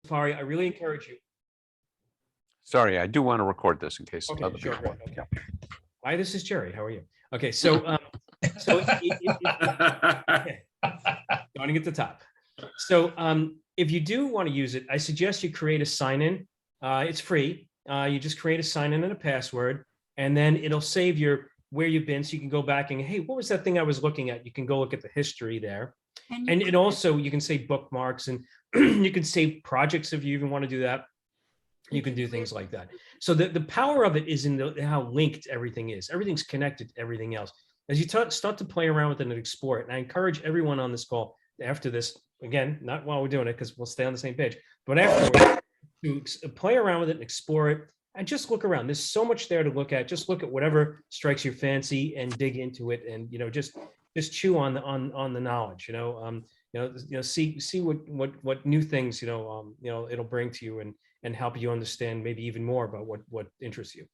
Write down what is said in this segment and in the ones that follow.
Sefaria, I really encourage you. Sorry, I do want to record this in case Okay, other sure, people. great, okay. Hi, this is Jerry. How are you? Okay, so starting at the top. So if you do want to use it, I suggest you create a sign-in. It's free. You just create a sign-in and a password, and then it'll save your where you've been, so you can go back and, hey, what was that thing I was looking at? You can go look at the history there. And it also, you can save bookmarks, and you can save projects if you even want to do that. You can do things like that. So the power of it is in how linked everything is. Everything's connected to everything else. As you start to play around with it and explore it, and I encourage everyone on this call after this, again, not while we're doing it, because we'll stay on the same page, but afterwards, to play around with it and explore it, and just look around. There's so much there to look at. Just look at whatever strikes your fancy and dig into it, and just chew on the knowledge. See what new things it'll bring to you, and help you understand maybe even more about what interests you.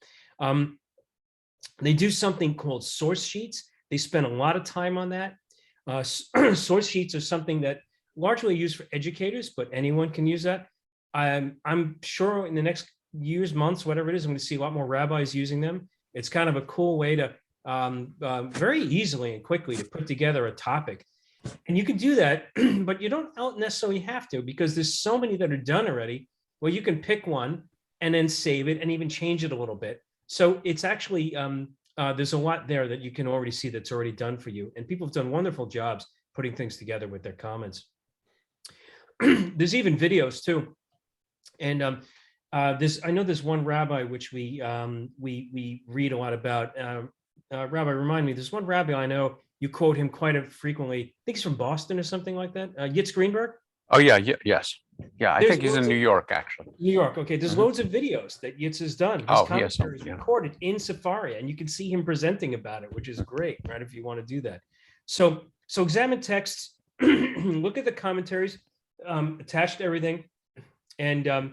They do something called source sheets. They spend a lot of time on that. Source sheets are something that largely used for educators, but anyone can use that. I'm sure in the next years, months, whatever it is, I'm going to see a lot more rabbis using them. It's kind of a cool way to very easily and quickly to put together a topic. And you can do that, but you don't necessarily have to, because there's so many that are done already. Well, you can pick one and then save it and even change it a little bit. So it's actually, there's a lot there that you can already see that's already done for you. And people have done wonderful jobs putting things together with their comments. There's even videos too. And I know there's one rabbi which we read a lot about. Rabbi, remind me, there's one rabbi I know, you quote him quite frequently. I think he's from Boston or something like that. Yitz Greenberg? Oh, yeah, yes. Yeah, I think he's in New York, actually. New York, okay. There's loads of videos that Yitz has done. His commentary is recorded in Sefaria, and you can see him presenting about it, which is great, right, if you want to do that. So examine texts, look at the commentaries, attached to everything, and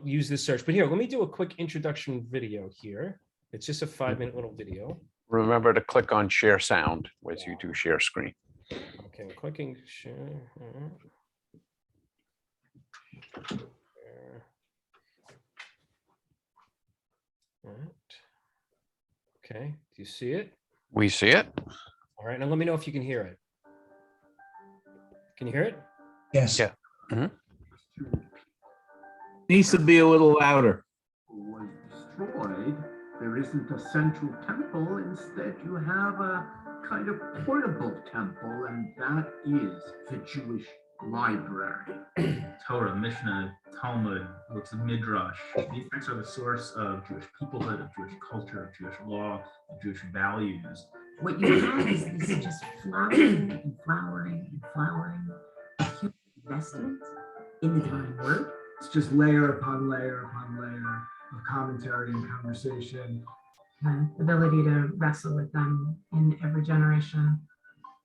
use this search. But here, let me do a quick introduction video here. It's just a 5-minute little video. Remember to click on share sound as you do share screen. Okay, I'm clicking share. All right. Okay, do you see it? We see it. All right, now let me know if you can hear it. Can you hear it? Yes. Yeah. Needs to be a little louder. Was destroyed. There isn't a central temple. Instead, you have a kind of portable temple, and that is the Jewish library. Torah, Mishnah, Talmud, books of Midrash. These texts are the source of Jewish peoplehood, of Jewish culture, of Jewish law, of Jewish values. What you have is this just flowering and flowering and flowering of human investment in the divine word. It's just layer upon layer upon layer of commentary and conversation. And the ability to wrestle with them in every generation.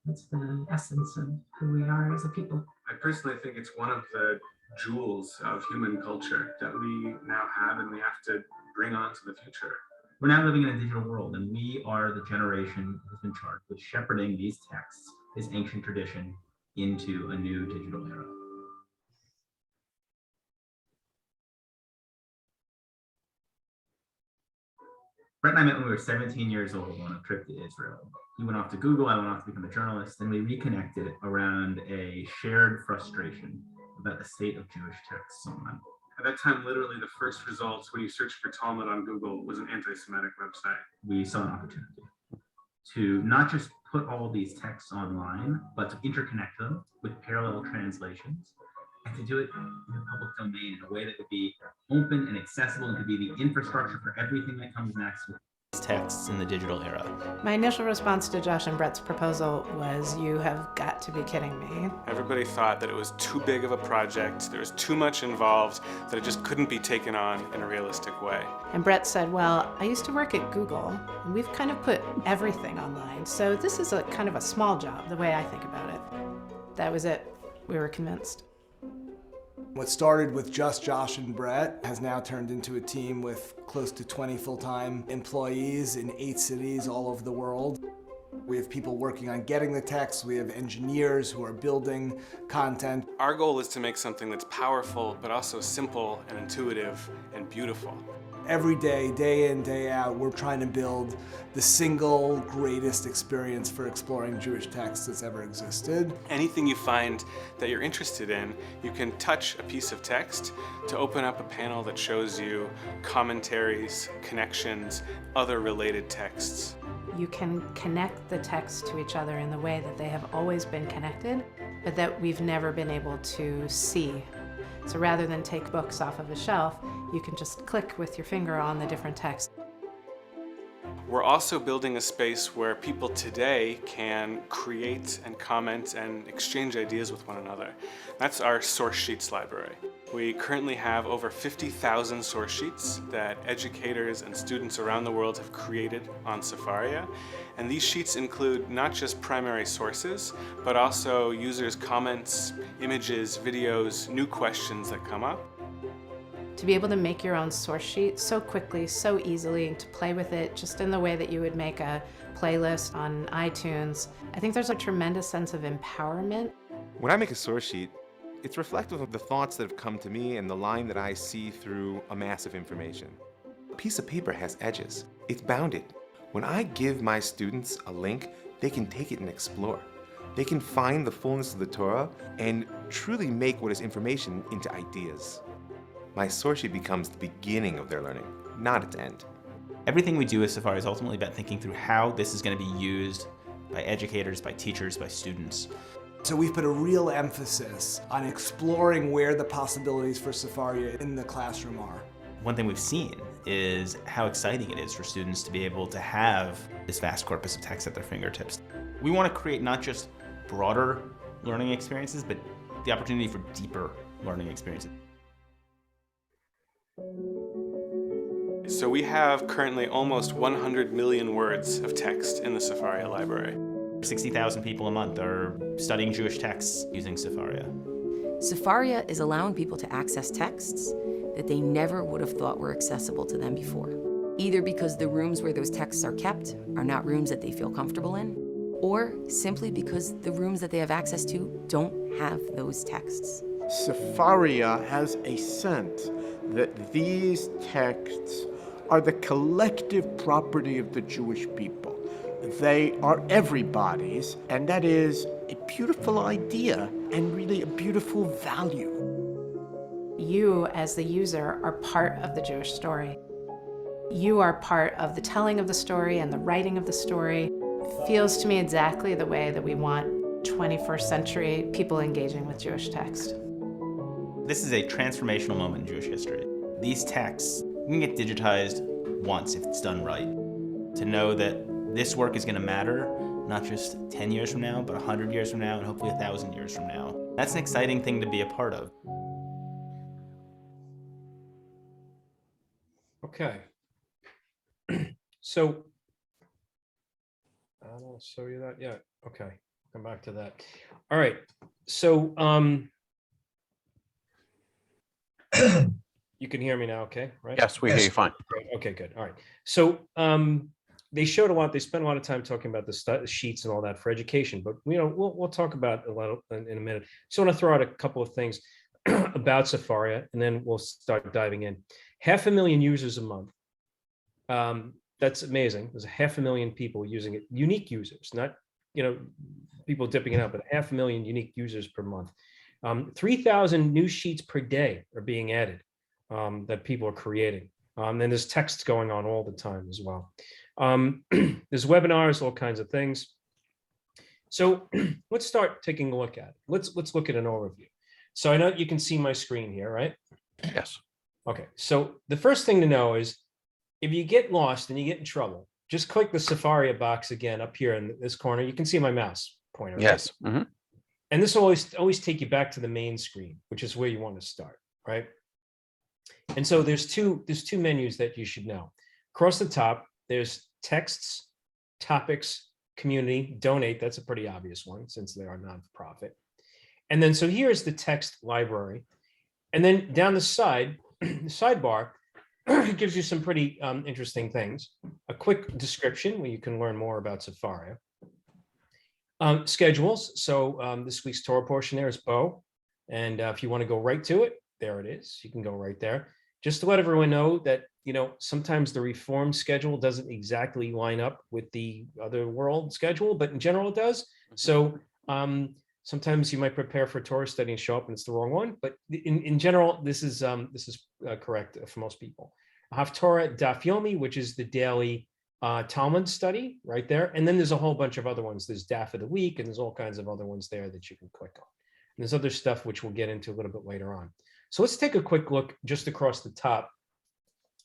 That's the essence of who we are as a people. I personally think it's one of the jewels of human culture that we now have and we have to bring on to the future. We're now living in a digital world, and we are the generation who's been charged with shepherding these texts, this ancient tradition, into a new digital era. Brett and I met when we were 17 years old on a trip to Israel. He went off to Google, I went off to become a journalist, and we reconnected around a shared frustration about the state of Jewish texts online. At that time, literally the first results when you search for Talmud on Google was an anti-Semitic website. We saw an opportunity to not just put all these texts online, but to interconnect them with parallel translations, and to do it in the public domain in a way that would be open and accessible and could be the infrastructure for everything that comes next with texts in the digital era. My initial response to Josh and Brett's proposal was, you have got to be kidding me. Everybody thought that it was too big of a project, there was too much involved, that it just couldn't be taken on in a realistic way. And Brett said, well, I used to work at Google, and we've kind of put everything online, so this is a kind of a small job, the way I think about it. That was it. We were convinced. What started with just Josh and Brett has now turned into a team with close to 20 full-time employees in 8 cities all over the world. We have people working on getting the text. We have engineers who are building content. Our goal is to make something that's powerful, but also simple and intuitive and beautiful. Every day, day in, day out, we're trying to build the single greatest experience for exploring Jewish texts that's ever existed. Anything you find that you're interested in, you can touch a piece of text to open up a panel that shows you commentaries, connections, other related texts. You can connect the texts to each other in the way that they have always been connected, but that we've never been able to see. So rather than take books off of a shelf, you can just click with your finger on the different texts. We're also building a space where people today can create and comment and exchange ideas with one another. That's our source sheets library. We currently have over 50,000 source sheets that educators and students around the world have created on Sefaria. And these sheets include not just primary sources, but also users' comments, images, videos, new questions that come up. To be able to make your own source sheet so quickly, so easily, and to play with it just in the way that you would make a playlist on iTunes, I think there's a tremendous sense of empowerment. When I make a source sheet, it's reflective of the thoughts that have come to me and the line that I see through a mass of information. A piece of paper has edges. It's bounded. When I give my students a link, they can take it and explore. They can find the fullness of the Torah and truly make what is information into ideas. My source sheet becomes the beginning of their learning, not its end. Everything we do with Sefaria is ultimately about thinking through how this is going to be used by educators, by teachers, by students. So we've put a real emphasis on exploring where the possibilities for Sefaria in the classroom are. One thing we've seen is how exciting it is for students to be able to have this vast corpus of text at their fingertips. We want to create not just broader learning experiences, but the opportunity for deeper learning experiences. So we have currently almost 100 million words of text in the Sefaria library. 60,000 people a month are studying Jewish texts using Sefaria. Sefaria is allowing people to access texts that they never would have thought were accessible to them before. Either because the rooms where those texts are kept are not rooms that they feel comfortable in, or simply because the rooms that they have access to don't have those texts. Sefaria has a sense that these texts are the collective property of the Jewish people. They are everybody's, and that is a beautiful idea and really a beautiful value. You, as the user, are part of the Jewish story. You are part of the telling of the story and the writing of the story. It feels to me exactly the way that we want 21st century people engaging with Jewish text. This is a transformational moment in Jewish history. These texts can get digitized once if it's done right. To know that this work is going to matter, not just 10 years from now, but 100 years from now, and hopefully 1,000 years from now. That's an exciting thing to be a part of. Okay. So, I don't show you that yet. Okay, come back to that. All right. So, you can hear me now, okay? Right? Yes, we hear you fine. Great. Okay, good. All right. So, they showed a lot. They spent a lot of time talking about the sheets and all that for education, but we'll talk about a lot in a minute. So I want to throw out a couple of things about Sefaria, and then we'll start diving in. 500,000 users a month. That's amazing. There's 500,000 people using it, unique users, not people dipping it out, but 500,000 unique users per month. 3,000 new sheets per day are being added that people are creating. Then there's texts going on all the time as well. There's webinars, all kinds of things. So let's start taking a look at it. Let's look at an overview. So I know you can see my screen here, right? Yes. Okay. So the first thing to know is if you get lost and you get in trouble, just click the Sefaria box again up here in this corner. You can see my mouse pointer. Right? Yes. Mm-hmm. And this will always take you back to the main screen, which is where you want to start, right? And so there's two menus that you should know. Across the top, there's texts, topics, community, donate. That's a pretty obvious one since they are non-profit. And then so here's the text library. And then down the side, the sidebar, it gives you some pretty interesting things. A quick description where you can learn more about Sefaria. Schedules. So this week's Torah portion there is Bo. And if you want to go right to it, there it is. You can go right there. Just to let everyone know that, sometimes the Reform schedule doesn't exactly line up with the other world schedule, but in general it does. So sometimes you might prepare for Torah study and show up and it's the wrong one. But in general, this is correct for most people. Haftorah Daf Yomi, which is the daily Talmud study right there. And then there's a whole bunch of other ones. There's Daf of the week, and there's all kinds of other ones there that you can click on. And there's other stuff which we'll get into a little bit later on. So let's take a quick look just across the top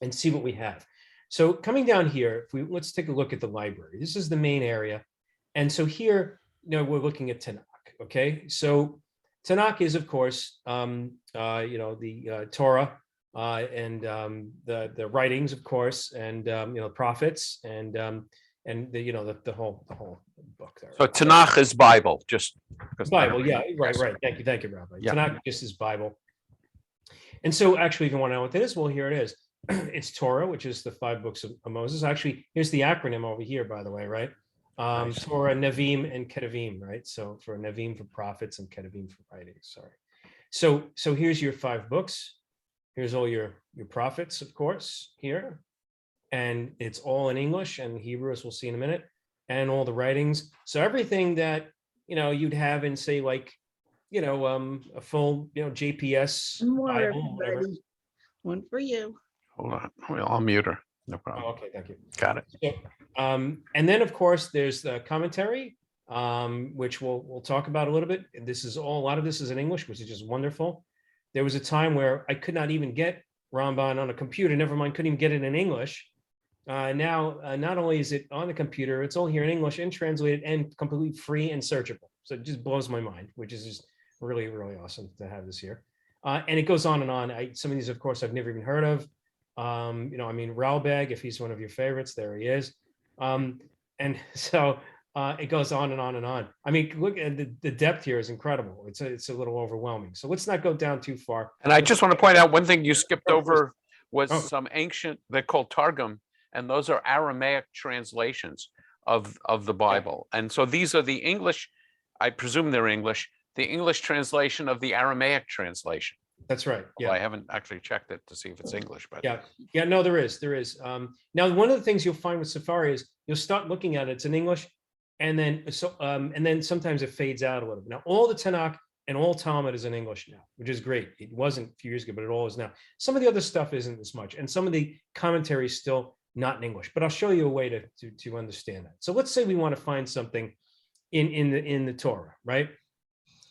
and see what we have. So coming down here, let's take a look at the library. This is the main area. And so here, we're looking at Tanakh, okay? So Tanakh is, of course, the Torah and the writings, of course, and prophets and the whole book there. So Tanakh is Bible, just because Bible, yeah, right. Thank you, Rabbi. Yeah. Tanakh just is Bible. And so actually, if you want to know what that is, well, here it is. It's Torah, which is the 5 books of Moses. Actually, here's the acronym over here, by the way, right? Nice. Torah, Nevi'im, and Ketuvim, right? So for Nevi'im for prophets and Ketuvim for writings, sorry. So here's your 5 books. Here's all your prophets, of course, here. And it's all in English and Hebrew, as we'll see in a minute, and all the writings. So everything that, you'd have in, say, like, a full, JPS Bible, whatever. One for you. Hold on, I'll mute her. No problem. Oh, okay, thank you. Got it. So, and then, of course, there's the commentary, which we'll talk about a little bit. A lot of this is in English, which is just wonderful. There was a time where I could not even get Ramban on a computer. Never mind, couldn't even get it in English. Now, not only is it on the computer, it's all here in English and translated and completely free and searchable. So it just blows my mind, which is just really, really awesome to have this here. And it goes on and on. Some of these, of course, I've never even heard of. Ralbag, if he's one of your favorites, there he is. And so it goes on and on and on. I mean, look at the depth here is incredible. It's a little overwhelming. So let's not go down too far. And I just want to point out one thing you skipped over was some ancient, they're called Targum, and those are Aramaic translations of the Bible. And so these are the English, I presume they're English, the English translation of the Aramaic translation. That's right. Yeah. Well, I haven't actually checked it to see if it's English, but yeah. No, there is. Now, one of the things you'll find with Sefaria is you'll start looking at it. It's in English, and then sometimes it fades out a little bit. Now, all the Tanakh and all Talmud is in English now, which is great. It wasn't a few years ago, but it all is now. Some of the other stuff isn't as much, and some of the commentary is still not in English. But I'll show you a way to understand that. So let's say we want to find something in the Torah, right?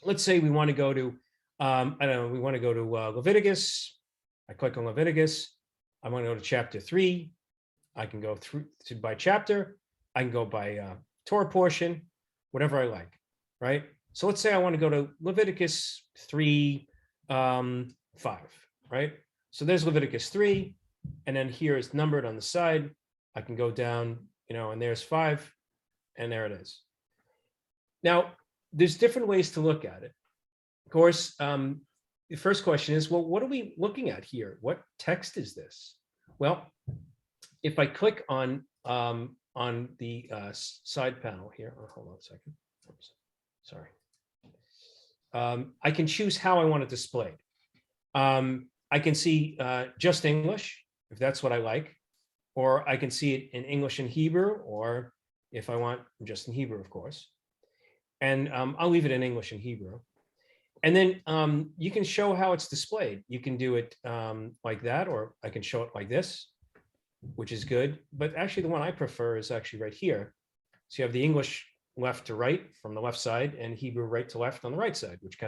Let's say we want to go to we want to go to Leviticus. I click on Leviticus. I want to go to chapter 3. I can go through by chapter. I can go by Torah portion, whatever I like, right? So let's say I want to go to Leviticus 3, 5, right? So there's Leviticus 3, and then here is numbered on the side. I can go down, and there's 5, and there it is. Now, there's different ways to look at it. Of course, the first question is, well, what are we looking at here? What text is this? Well, if I click on the side panel here, hold on a second. Oops, sorry. I can choose how I want it displayed. I can see just English, if that's what I like, or I can see it in English and Hebrew, or if I want just in Hebrew, of course. And I'll leave it in English and Hebrew. And then you can show how it's displayed. You can do it like that, or I can show it like this, which is good. But actually, the one I prefer is actually right here. So you have the English left to right from the left side, and Hebrew right to left on the right side, which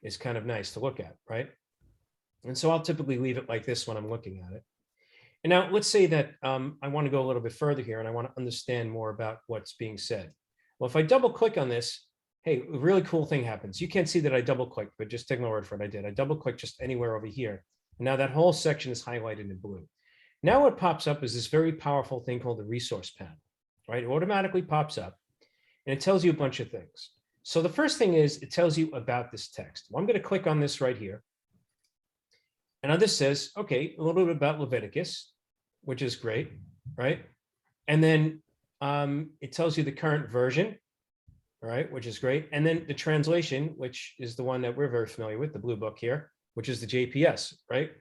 is kind of nice to look at, right? And so I'll typically leave it like this when I'm looking at it. And now let's say that I want to go a little bit further here, and I want to understand more about what's being said. Well, if I double click on this, hey, a really cool thing happens. You can't see that I double clicked, but just take my word for it, I did. I double clicked just anywhere over here. And now that whole section is highlighted in blue. Now what pops up is this very powerful thing called the resource panel, right? It automatically pops up and it tells you a bunch of things. So the first thing is it tells you about this text. Well, I'm going to click on this right here. And now this says, okay, a little bit about Leviticus, which is great, right? And then it tells you the current version. all right, which is great. And then the translation, which is the one that we're very familiar with, the blue book here, which is the JPS, right?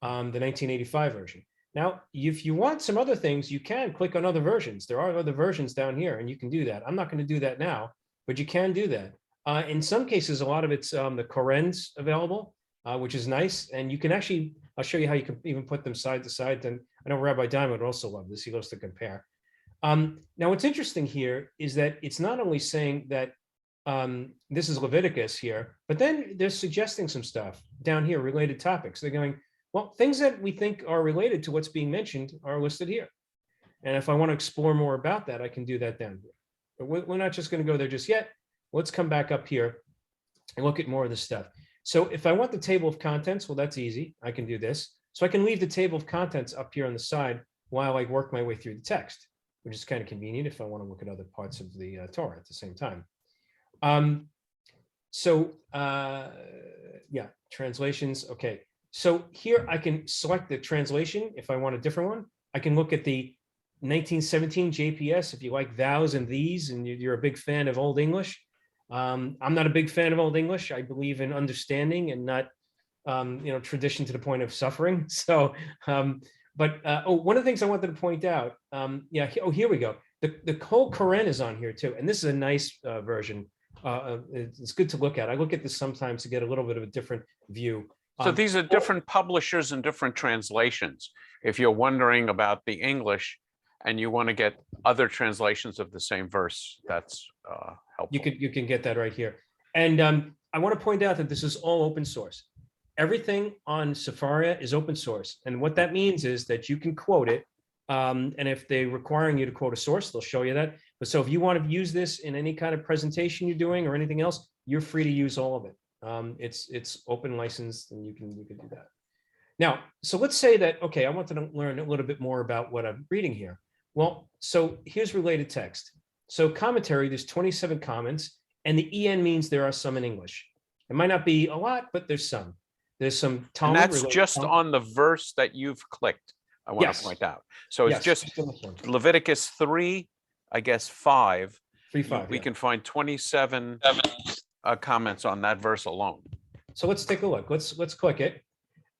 The 1985 version. Now, if you want some other things, you can click on other versions. There are other versions down here, and you can do that. I'm not going to do that now, but you can do that. In some cases, a lot of it's the Koran's available, which is nice. And you can actually, I'll show you how you can even put them side to side. And I know Rabbi Diamond would also love this. He loves to compare. Now, what's interesting here is that it's not only saying that this is Leviticus here, but then they're suggesting some stuff down here, related topics. They're going, well, things that we think are related to what's being mentioned are listed here. And if I want to explore more about that, I can do that down here. But we're not just going to go there just yet. Let's come back up here and look at more of this stuff. So if I want the table of contents, well, that's easy. I can do this. So I can leave the table of contents up here on the side while I work my way through the text, which is kind of convenient if I want to look at other parts of the Torah at the same time. Yeah, translations. Okay. So here I can select the translation. If I want a different one, I can look at the 1917 JPS. If you like thous and these, and you're a big fan of Old English. I'm not a big fan of Old English. I believe in understanding and not, tradition to the point of suffering. So, one of the things I wanted to point out, here we go. The whole Quran is on here too. And this is a nice version. It's good to look at. I look at this sometimes to get a little bit of a different view. So these are different publishers and different translations. If you're wondering about the English and you want to get other translations of the same verse, that's helpful. You can get that right here. And I want to point out that this is all open source. Everything on Sefaria is open source. And what that means is that you can quote it. And if they're requiring you to quote a source, they'll show you that. But so if you want to use this in any kind of presentation you're doing or anything else, you're free to use all of it. It's open licensed, and you can do that. Now, so let's say that, okay, I wanted to learn a little bit more about what I'm reading here. Well, so here's related text. So commentary, there's 27 comments, and the EN means there are some in English. It might not be a lot, but there's some. There's some Talmud. And that's just on the verse that you've clicked, I want to point out. So it's just Leviticus 3, I guess 5. 3:5. We can find 27 comments on that verse alone. So let's take a look. Let's click it.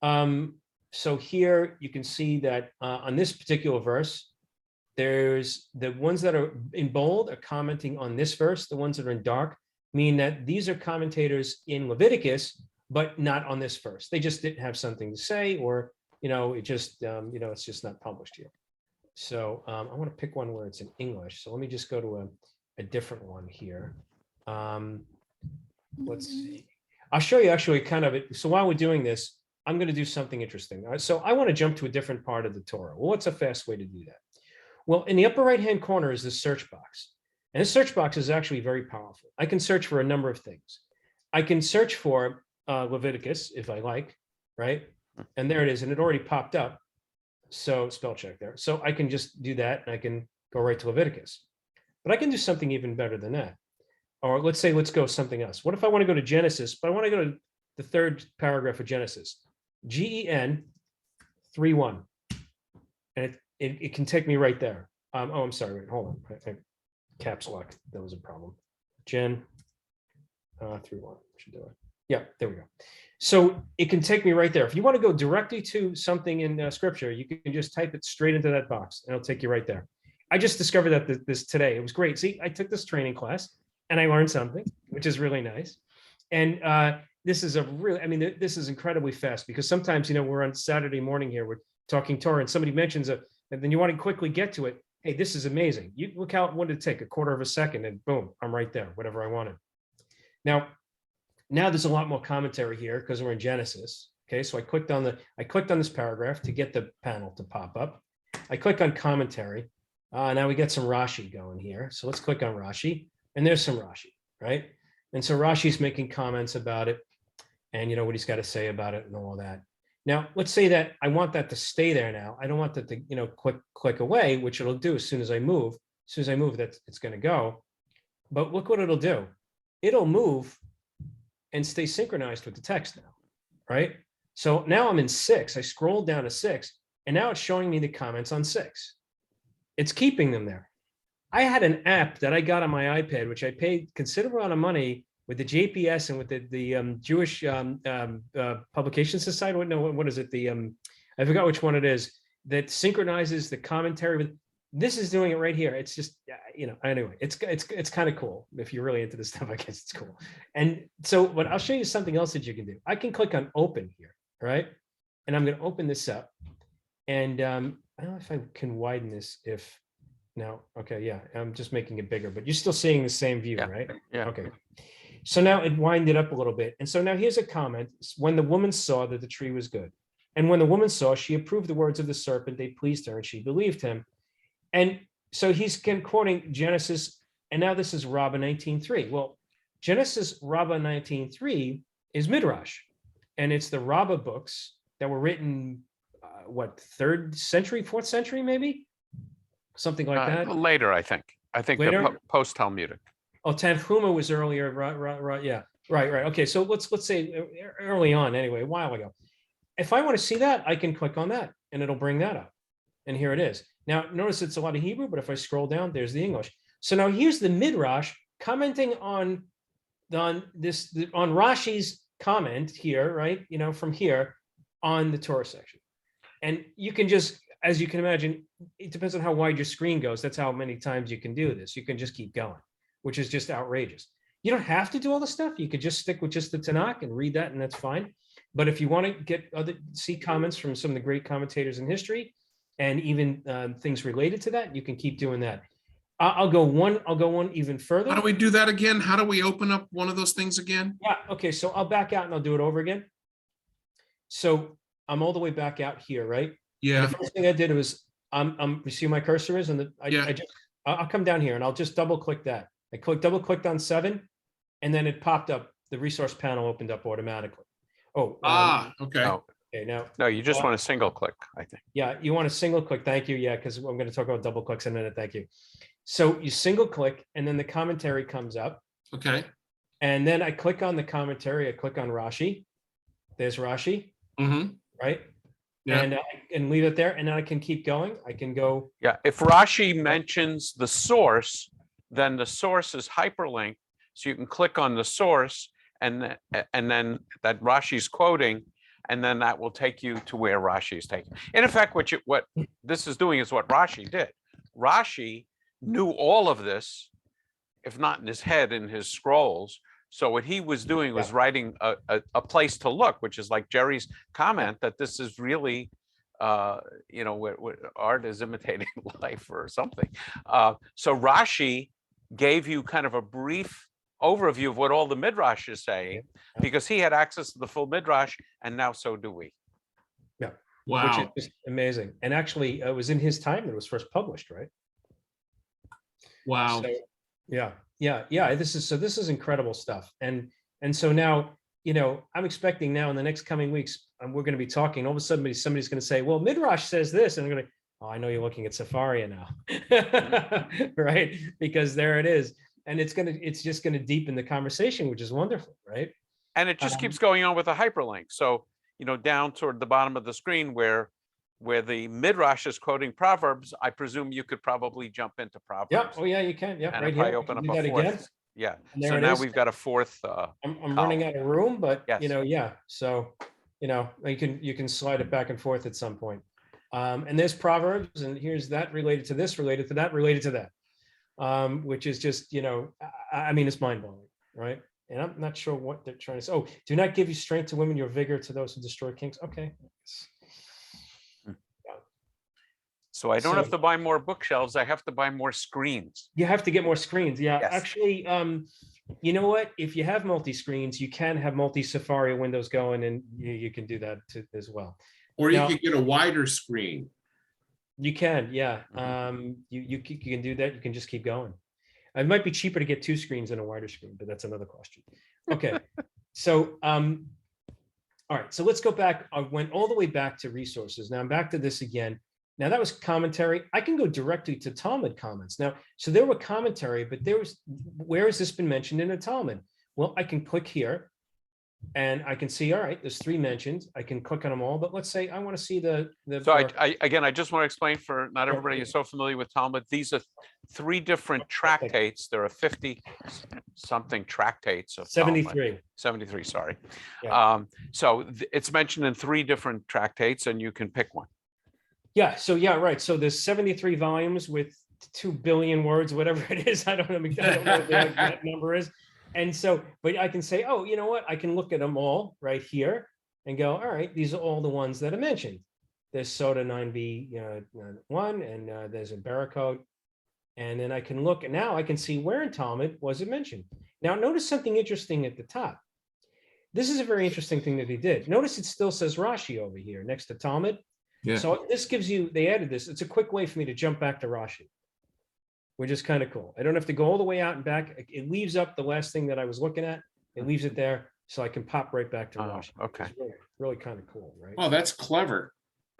So here you can see that on this particular verse, there's the ones that are in bold are commenting on this verse. The ones that are in dark mean that these are commentators in Leviticus, but not on this verse. They just didn't have something to say, or it just it's just not published here. So I want to pick one where it's in English. So let me just go to a different one here. Let's see. I'll show you actually kind of it. So while we're doing this, I'm going to do something interesting. All right, so I want to jump to a different part of the Torah. Well, what's a fast way to do that? Well, in the upper right-hand corner is the search box. And this search box is actually very powerful. I can search for a number of things. I can search for Leviticus if I like, right? And there it is. And it already popped up. So spell check there. So I can just do that and I can go right to Leviticus. But I can do something even better than that. Or let's go something else. What if I want to go to Genesis, but I want to go to the third paragraph of Genesis, GEN 3:1. And it can take me right there. I'm sorry, wait, hold on. Caps lock, that was a problem. Gen 3:1 should do it. Yeah, there we go. So it can take me right there. If you want to go directly to something in scripture, you can just type it straight into that box and it'll take you right there. I just discovered that this today. It was great. See, I took this training class and I learned something, which is really nice. And this is this is incredibly fast, because sometimes, we're on Saturday morning here, we're talking Torah and somebody mentions it, and then you want to quickly get to it. Hey, this is amazing. You look how, what did it take? A quarter of a second and boom, I'm right there, whatever I wanted. Now there's a lot more commentary here because we're in Genesis. Okay, so I clicked on this paragraph to get the panel to pop up. I click on commentary. Now we get some Rashi going here. So let's click on Rashi, and there's some Rashi, right? And so Rashi's making comments about it, and what he's got to say about it and all that. Now, let's say that I want that to stay there now. I don't want that to, click away, which it'll do as soon as I move. As soon as I move, it's going to go. But look what it'll do. It'll move and stay synchronized with the text now, right? So now I'm in 6. I scrolled down to 6, and now it's showing me the comments on 6. It's keeping them there. I had an app that I got on my iPad, which I paid considerable amount of money with the JPS and with the Jewish Publication Society. What is it? I forgot which one it is that synchronizes the commentary with. This is doing it right here. It's just, anyway, it's kind of cool. If you're really into this stuff, I guess it's cool. And so, but I'll show you something else that you can do. I can click on open here, right? And I'm going to open this up. And I don't know if I can widen this no, okay, yeah, I'm just making it bigger, but you're still seeing the same view, right? Yeah. Okay. So now it winded up a little bit. And so now here's a comment. When the woman saw that the tree was good, and when the woman saw, she approved the words of the serpent, they pleased her, and she believed him. And so he's quoting Genesis, and now this is Rabbah 19:3. Well, Genesis Rabbah 19:3 is Midrash, and it's the Rabbah books that were written, 3rd century, 4th century, maybe? Something like that. Later, I think. I think Later? they're post-Talmudic. Oh, Tenhuma was earlier, right, yeah, right. Okay, so let's say early on, anyway, a while ago. If I want to see that, I can click on that, and it'll bring that up. And here it is. Now, notice it's a lot of Hebrew, but if I scroll down, there's the English. So now here's the Midrash commenting on Rashi's comment here, right? From here on the Torah section. And you can just, as you can imagine, it depends on how wide your screen goes. That's how many times you can do this. You can just keep going, which is just outrageous. You don't have to do all the stuff. You could just stick with just the Tanakh and read that, and that's fine. But if you want to see comments from some of the great commentators in history, and even things related to that, you can keep doing that. I'll go one even further. How do we do that again? How do we open up one of those things again? Yeah. Okay. So I'll back out and I'll do it over again. So I'm all the way back out here, right? Yeah. And the first thing I did was you see my cursor is, and I'll come down here and I'll just double click that. I double clicked on 7, and then it popped up. The resource panel opened up automatically. Okay. Okay, now. No, you just want to single click, I think. Yeah, you want to single click. Thank you. Yeah, because I'm going to talk about double clicks in a minute. Thank you. So you single click, and then the commentary comes up. Okay. And then I click on the commentary. I click on Rashi. There's Rashi. Mm-hmm. Right. Yeah. And I can leave it there, and then I can keep going. I can go. Yeah. If Rashi mentions the source, then the source is hyperlinked, so you can click on the source, and then that Rashi's quoting. And then that will take you to where Rashi is taking. In effect, what this is doing is what Rashi did. Rashi knew all of this, if not in his head, in his scrolls. So what he was doing was writing a place to look, which is like Jerry's comment that this is really, what art is imitating life or something. So Rashi gave you kind of a brief overview of what all the Midrash is saying, because he had access to the full Midrash, and now so do we. Yeah. Wow. Which is just amazing. And actually, it was in his time that it was first published, right? Wow. So, yeah. This is incredible stuff. And so now, I'm expecting now in the next coming weeks, we're going to be talking. All of a sudden, somebody's going to say, "Well, Midrash says this," and I'm going to, "Oh, I know you're looking at Sefaria now," right? Because there it is. And it's just gonna deepen the conversation, which is wonderful, right? And it just keeps going on with a hyperlink. So, down toward the bottom of the screen where the Midrash is quoting Proverbs, I presume you could probably jump into Proverbs. Yeah. Oh yeah, you can. Yeah. And right if here. I open up Do a that fourth, again. yeah. There So it now is. we've got a fourth. I'm running out of room, but yes. yeah. So you can slide it back and forth at some point. And there's Proverbs, and here's that related to this, related to that, related to that. Which is just, it's mind-blowing, right? And I'm not sure what they're trying to say. Oh, do not give you strength to women, your vigor to those who destroy kings. Okay. So I don't have to buy more bookshelves. I have to buy more screens. You have to get more screens. Yeah, yes. Actually, you know what? If you have multi-screens, you can have multi-Sefaria windows going, and you can do that as well. Or you could get a wider screen. You can, yeah. You can do that. You can just keep going. It might be cheaper to get 2 screens than a wider screen, but that's another question. Okay, so all right. So let's go back. I went all the way back to resources. Now I'm back to this again. Now that was commentary. I can go directly to Talmud comments. Now, so there were commentary, but where has this been mentioned in a Talmud? Well, I can click here, and I can see, all right, there's 3 mentioned. I can click on them all, but let's say I want to see the. So I just want to explain for not everybody is so familiar with Talmud. These are 3 different tractates. There are 50 something tractates of 73. Talmud. 73, sorry. Yeah. So it's mentioned in 3 different tractates, and you can pick one. Yeah. So yeah, right. So there's 73 volumes with 2 billion words, whatever it is. I don't know what the exact number is. And so, but I can say, oh, you know what? I can look at them all right here and go, all right, these are all the ones that are mentioned. There's Soda 9b 1, and there's a barcode. And then I can look, and now I can see where in Talmud was it mentioned. Now, notice something interesting at the top. This is a very interesting thing that they did. Notice it still says Rashi over here next to Talmud. Yeah. So this gives you, they added this. It's a quick way for me to jump back to Rashi, which is kind of cool. I don't have to go all the way out and back. It leaves up the last thing that I was looking at. It leaves it there, so I can pop right back to Rashi. Okay. It's really kind of cool, right? Oh, that's clever.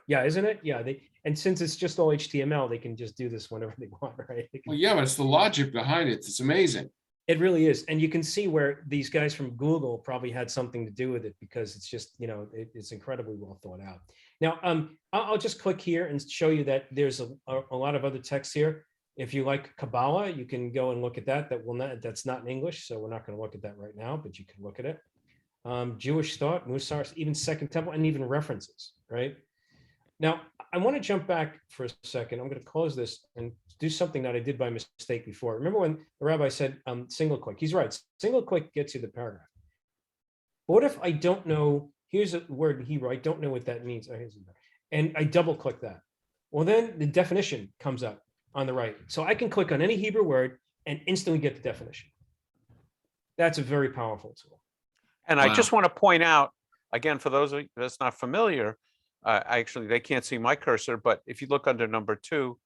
Yeah, isn't it? Yeah. And since it's just all HTML, they can just do this whenever they want, right? Well, yeah, but it's the logic behind it. It's amazing. It really is. And you can see where these guys from Google probably had something to do with it, because it's just, it's incredibly well thought out. Now, I'll just click here and show you that there's a lot of other text here. If you like Kabbalah, you can go and look at that. That's not in English, so we're not going to look at that right now, but you can look at it. Jewish thought, Musar, even Second Temple, and even references, right? Now, I want to jump back for a second. I'm going to close this and do something that I did by mistake before. Remember when the rabbi said single click? He's right. Single click gets you the paragraph. But what if I don't know? Here's a word in Hebrew. I don't know what that means. And I double click that. Well, then the definition comes up on the right. So I can click on any Hebrew word and instantly get the definition. That's a very powerful tool. And I just want to point out, again, for those of you that's not familiar, actually, they can't see my cursor, but if you look under number 2,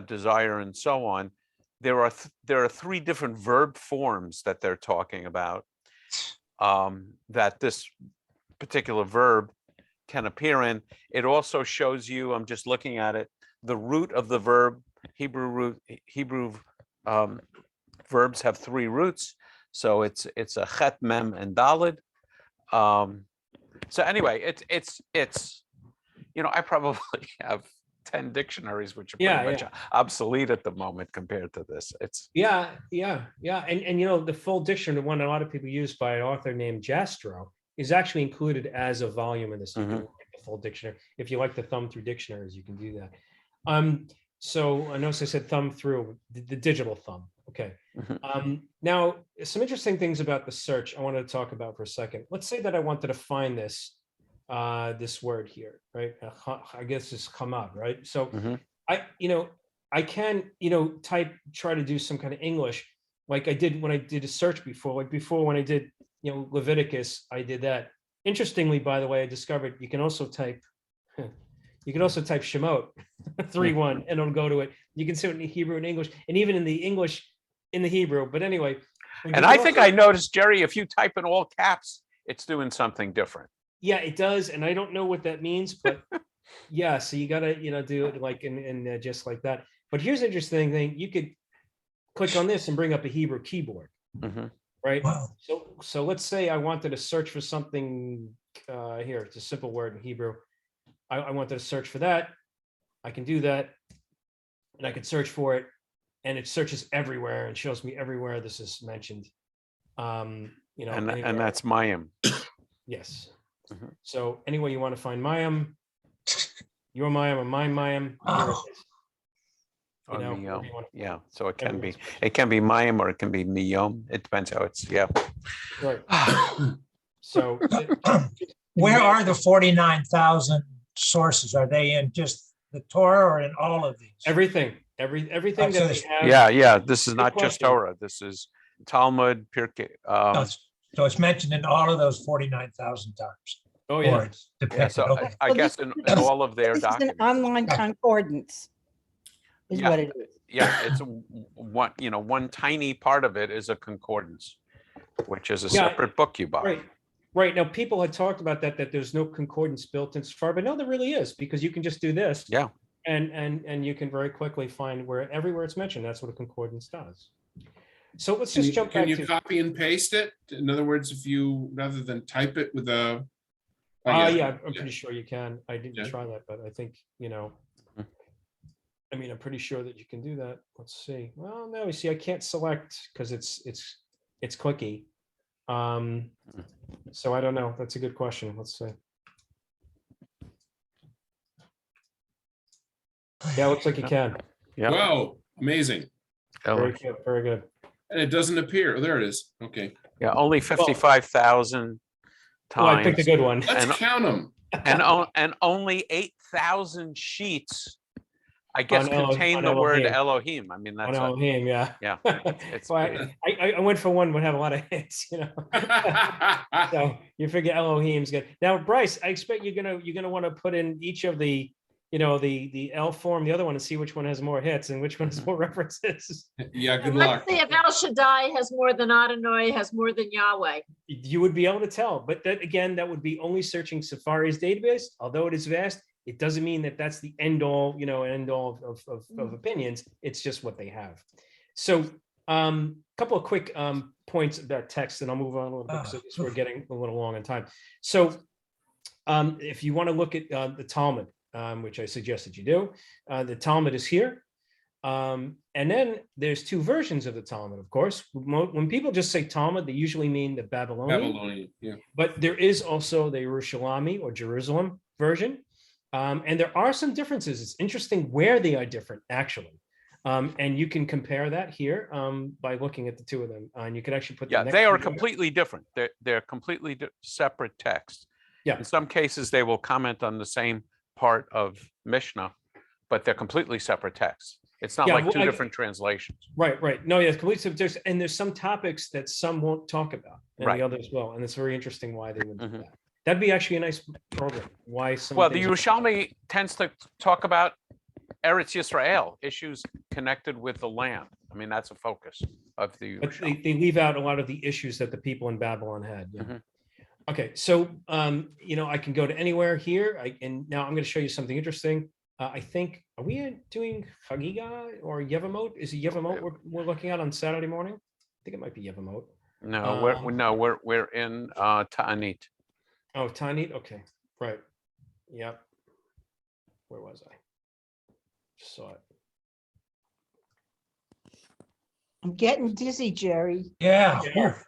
desire and so on, there are 3 different verb forms that they're talking about, that this particular verb can appear in. It also shows you, I'm just looking at it, the root of the verb. Hebrew verbs have 3 roots, so it's a chet, mem, and dalid. So anyway, it's I probably have 10 dictionaries, which are pretty much obsolete at the moment compared to this. It's yeah. And the full dictionary, the one a lot of people use by an author named Jastrow, is actually included as a volume in this the full dictionary. If you like to thumb through dictionaries, you can do that. So I notice I said thumb through the digital thumb. Okay. Now, some interesting things about the search I wanted to talk about for a second. Let's say that I wanted to find this word here, right? I guess it's come up, right? So I can, try to do some kind of English, like I did when I did a search before. Like before, when I did, Leviticus, I did that. Interestingly, by the way, I discovered you can also type Shemot 3:1, and it'll go to it. You can see it in Hebrew and English, and even in the English, in the Hebrew. But anyway, and I think I noticed, Jerry, if you type in all caps, it's doing something different. Yeah, it does, and I don't know what that means, but yeah. So you gotta, do it like in just like that. But here's an interesting thing: you could click on this and bring up a Hebrew keyboard, right? Wow. So let's say I wanted to search for something here. It's a simple word in Hebrew. I wanted to search for that. I can do that, and I can search for it, and it searches everywhere and shows me everywhere this is mentioned. And that's Mayim. Yes. So anyway, you want to find Mayim, your Mayim or my Mayim. Yeah. So it can be Mayim or it can be Miyom. It depends how it's Right. So where are the 49,000 sources? Are they in just the Torah or in all of these? Everything that they have. Yeah. This is not just Torah. This is Talmud, Pirkei. So it's mentioned in all of those 49,000 times. Oh yeah. So I guess in all of their documents. It's an online concordance. Is what it is. Yeah, it's one tiny part of it is a concordance, which is a separate book you buy. Right. Now, people had talked about that there's no concordance built in Sefaria, but no, there really is, because you can just do this. Yeah. And you can very quickly find everywhere it's mentioned. That's what a concordance does. So let's Can just you, jump can back you to. copy and paste it? In other words, if you, rather than type it with a. oh, Yeah, I'm pretty sure you can. I didn't Yeah. try that, but I think, I mean, I'm pretty sure that you can do that. Let's see. Well, no, you see, I can't select because it's clicky. So I don't know. That's a good question. Let's see. Yeah, looks like you can. Yeah. Wow, amazing. Very good. Very good. And it doesn't appear. Oh, there it is. Okay. Yeah, only 55,000 times. Well, I picked a good one. Let's count them. And only 8,000 sheets, I guess, contain on the word Elohim. Elohim. I mean, On that's Elohim, yeah. yeah. It's Well, I went for one would have a lot of hits, So you figure Elohim's good. Now, Bryce, I expect you're gonna want to put in each of the, the L form, the other one, and see which one has more hits and which one has more references. Yeah, good Let's see if El Shaddai has more than Adonai, has more than Yahweh. You would be able to tell, but that again, that would be only searching Sefaria's database. Although it is vast, it doesn't mean that that's the end all, end all of opinions. It's just what they have. So, couple of quick points about text, and I'll move on a little bit because we're getting a little long on time. So, if you want to look at the Talmud, which I suggested you do, the Talmud is here. And then there's two versions of the Talmud, of course. When people just say Talmud, they usually mean the Babylonian. Yeah. But there is also the Yerushalmi or Jerusalem version. And there are some differences. It's interesting where they are different, actually. And you can compare that here by looking at the two of them. And you can actually put them next they to are each other. completely different. They're completely separate texts. Yeah. In some cases, they will comment on the same part of Mishnah, but they're completely separate texts. It's not like two different translations. Right. No, yeah, completely separate. And there's some topics that some won't talk about, and the others will. And it's very interesting why they would do that. That'd be actually a nice program. Why some? Well, the Yerushalmi tends to talk about Eretz Yisrael, issues connected with the land. I mean, that's a focus of the But Yerushalmi. they leave out a lot of the issues that the people in Babylon had. Yeah. Okay, so I can go to anywhere here. And now I'm going to show you something interesting. I think, are we doing Chagiga or Yevamot? Is it Yevamot we're looking at on Saturday morning? I think it might be Yevamot. No, we're in Ta'anit. Oh, Ta'anit. Okay, right. Yep. Where was I? Just saw it. I'm getting dizzy, Jerry. Yeah.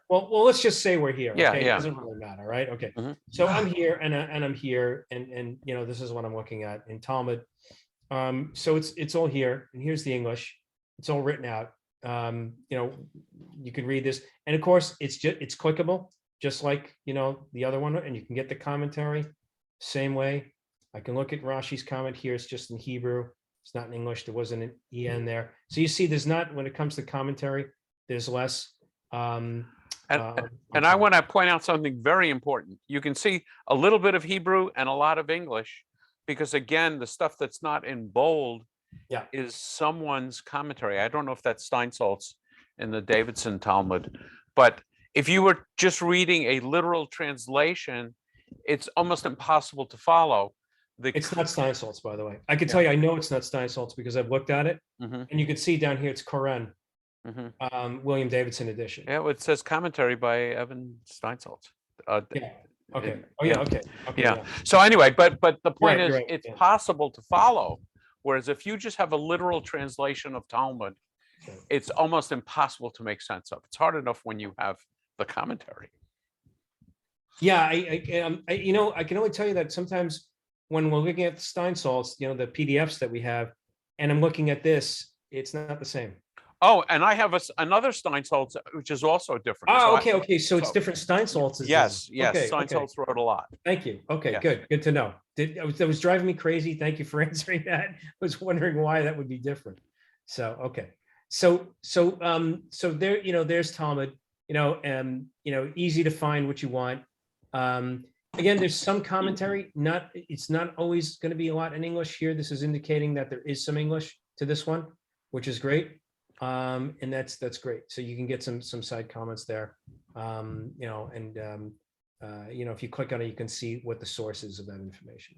Well, let's just say we're here. Yeah, Okay? yeah. It doesn't really matter, right? Okay. So I'm here, and I'm here, and this is what I'm looking at in Talmud. So it's all here, and here's the English. It's all written out. You can read this, and of course, it's clickable, just like the other one, and you can get the commentary same way. I can look at Rashi's comment here. It's just in Hebrew. It's not in English. There wasn't an EN there. So you see, there's not, when it comes to commentary, there's less. And I want to point out something very important. You can see a little bit of Hebrew and a lot of English, because again, the stuff that's not in bold is someone's commentary. I don't know if that's Steinsaltz in the Davidson Talmud, but if you were just reading a literal translation, it's almost impossible to follow. It's not Steinsaltz, by the way. I can tell you, I know it's not Steinsaltz because I've looked at it, and you can see down here it's Koren, William Davidson edition. Yeah, it says commentary by Evan Steinsaltz. Okay. Oh yeah. Okay. Yeah. So anyway, but the point is, Right, it's possible to follow. Whereas if you just have a literal translation of Talmud, it's almost impossible to make sense of. It's hard enough when you have the commentary. Yeah, I can only tell you that sometimes when we're looking at the Steinsaltz, the PDFs that we have, and I'm looking at this, it's not the same. Oh, and I have another Steinsaltz, which is also different. Oh, okay. So it's different Steinsaltz. Yes. Okay, Steinsaltz wrote a lot. Thank you. Okay, Yes. good to know. That was driving me crazy. Thank you for answering that. I was wondering why that would be different. So, okay. So there, there's Talmud, easy to find what you want. Again, there's some commentary, it's not always going to be a lot in English here. This is indicating that there is some English to this one, which is great. And that's great. So you can get some side comments there. If you click on it, you can see what the source is of that information.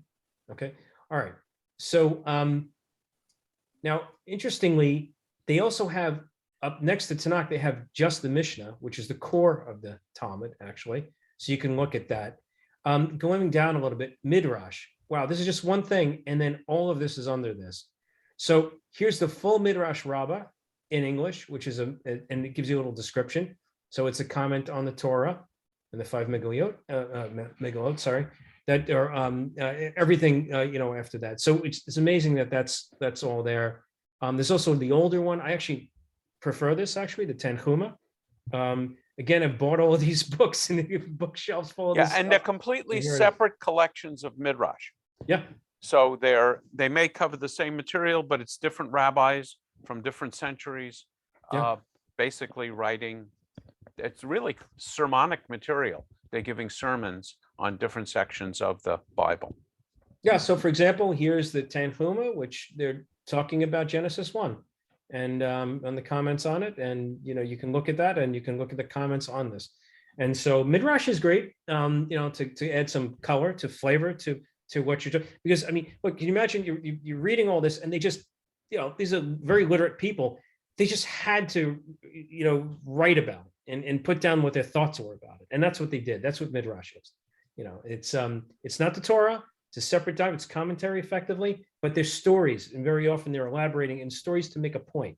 Okay. All right. So now, interestingly, they also have up next to Tanakh, they have just the Mishnah, which is the core of the Talmud, actually. So you can look at that. Going down a little bit, Midrash. Wow, this is just one thing, and then all of this is under this. So here's the full Midrash Rabbah in English, which is and it gives you a little description. So it's a comment on the Torah and the 5 Megillot, sorry, that are everything after that. So it's amazing that that's all there. There's also the older one. I actually prefer this, actually, the Tenhuma. Again, I've bought all of these books and the bookshelves full of this and stuff. they're completely Here it is. separate collections of Midrash. Yeah. So they may cover the same material, but it's different rabbis from different centuries, basically writing. It's really sermonic material. They're giving sermons on different sections of the Bible. Yeah. So, for example, here's the Tenhuma, which they're talking about Genesis 1, and on the comments on it, and you can look at that, and you can look at the comments on this. And so Midrash is great, to add some color, to flavor, to what you're doing. Because I mean, look, can you imagine you're reading all this, and they just, these are very literate people. They just had to, write about it and put down what their thoughts were about it, and that's what they did. That's what Midrash is. It's not the Torah. It's a separate document. It's commentary, effectively, but they're stories, and very often they're elaborating in stories to make a point.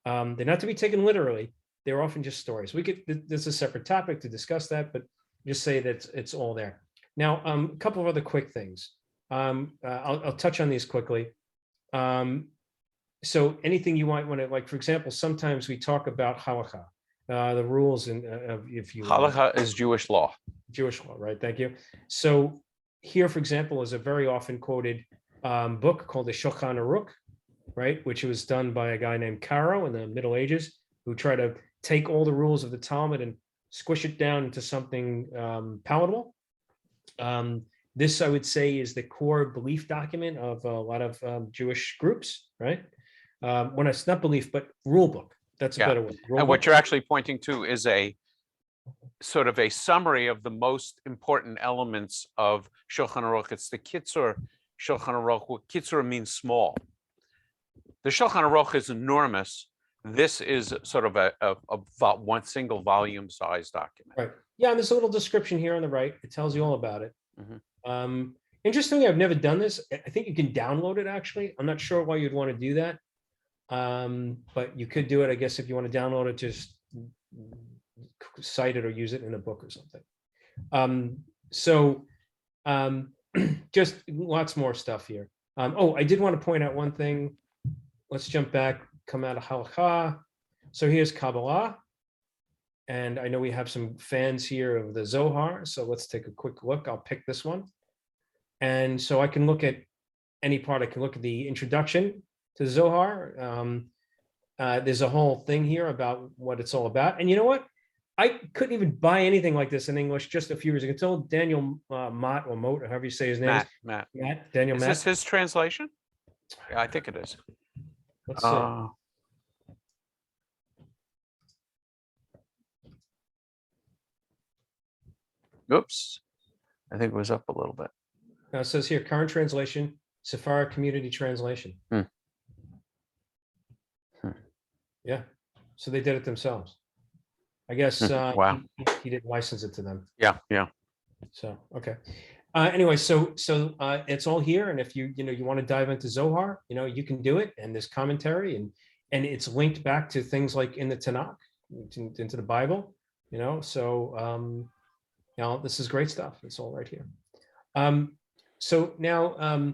They're not to be taken literally. They're often just stories. This is a separate topic to discuss that, but just say that it's all there. Now, a couple of other quick things. I'll touch on these quickly. So anything you might want to, like, for example, sometimes we talk about halakha, the rules, and if you halakha is Jewish law. Jewish law, right? Thank you. So here, for example, is a very often quoted book called the Shulchan Aruch, right? Which was done by a guy named Caro in the Middle Ages, who tried to take all the rules of the Talmud and squish it down into something palatable. This, I would say, is the core belief document of a lot of Jewish groups, right? When it's not belief, but rule book. That's a better word. And what you're actually pointing to is a sort of a summary of the most important elements of Shulchan Aruch. It's the Kitzur Shulchan Aruch. Kitzur means small. The Shulchan Aruch is enormous. This is sort of a one single volume size document. Right. Yeah, and there's a little description here on the right. It tells you all about it. Interestingly, I've never done this. I think you can download it, actually. I'm not sure why you'd want to do that. But you could do it, I guess, if you want to download it, just cite it or use it in a book or something. Just lots more stuff here. I did want to point out one thing. Let's jump back, come out of halakha. So here's Kabbalah. And I know we have some fans here of the Zohar. So let's take a quick look. I'll pick this one. And so I can look at any part. I can look at the introduction to Zohar. There's a whole thing here about what it's all about. And you know what? I couldn't even buy anything like this in English just a few years ago until Daniel Mott, or Moat, or however you say his name. Matt. Daniel Is Matt. this his translation? Yeah, I think it is. Let's see. Oops. I think it was up a little bit. It says here, current translation, Sefaria Community Translation. Yeah. So they did it themselves. I guess wow. He didn't license it to them. Yeah. So, okay. Anyway, so it's all here. And if you want to dive into Zohar, you can do it. And there's commentary, and it's linked back to things like in the Tanakh, into the Bible, so this is great stuff. It's all right here. So now a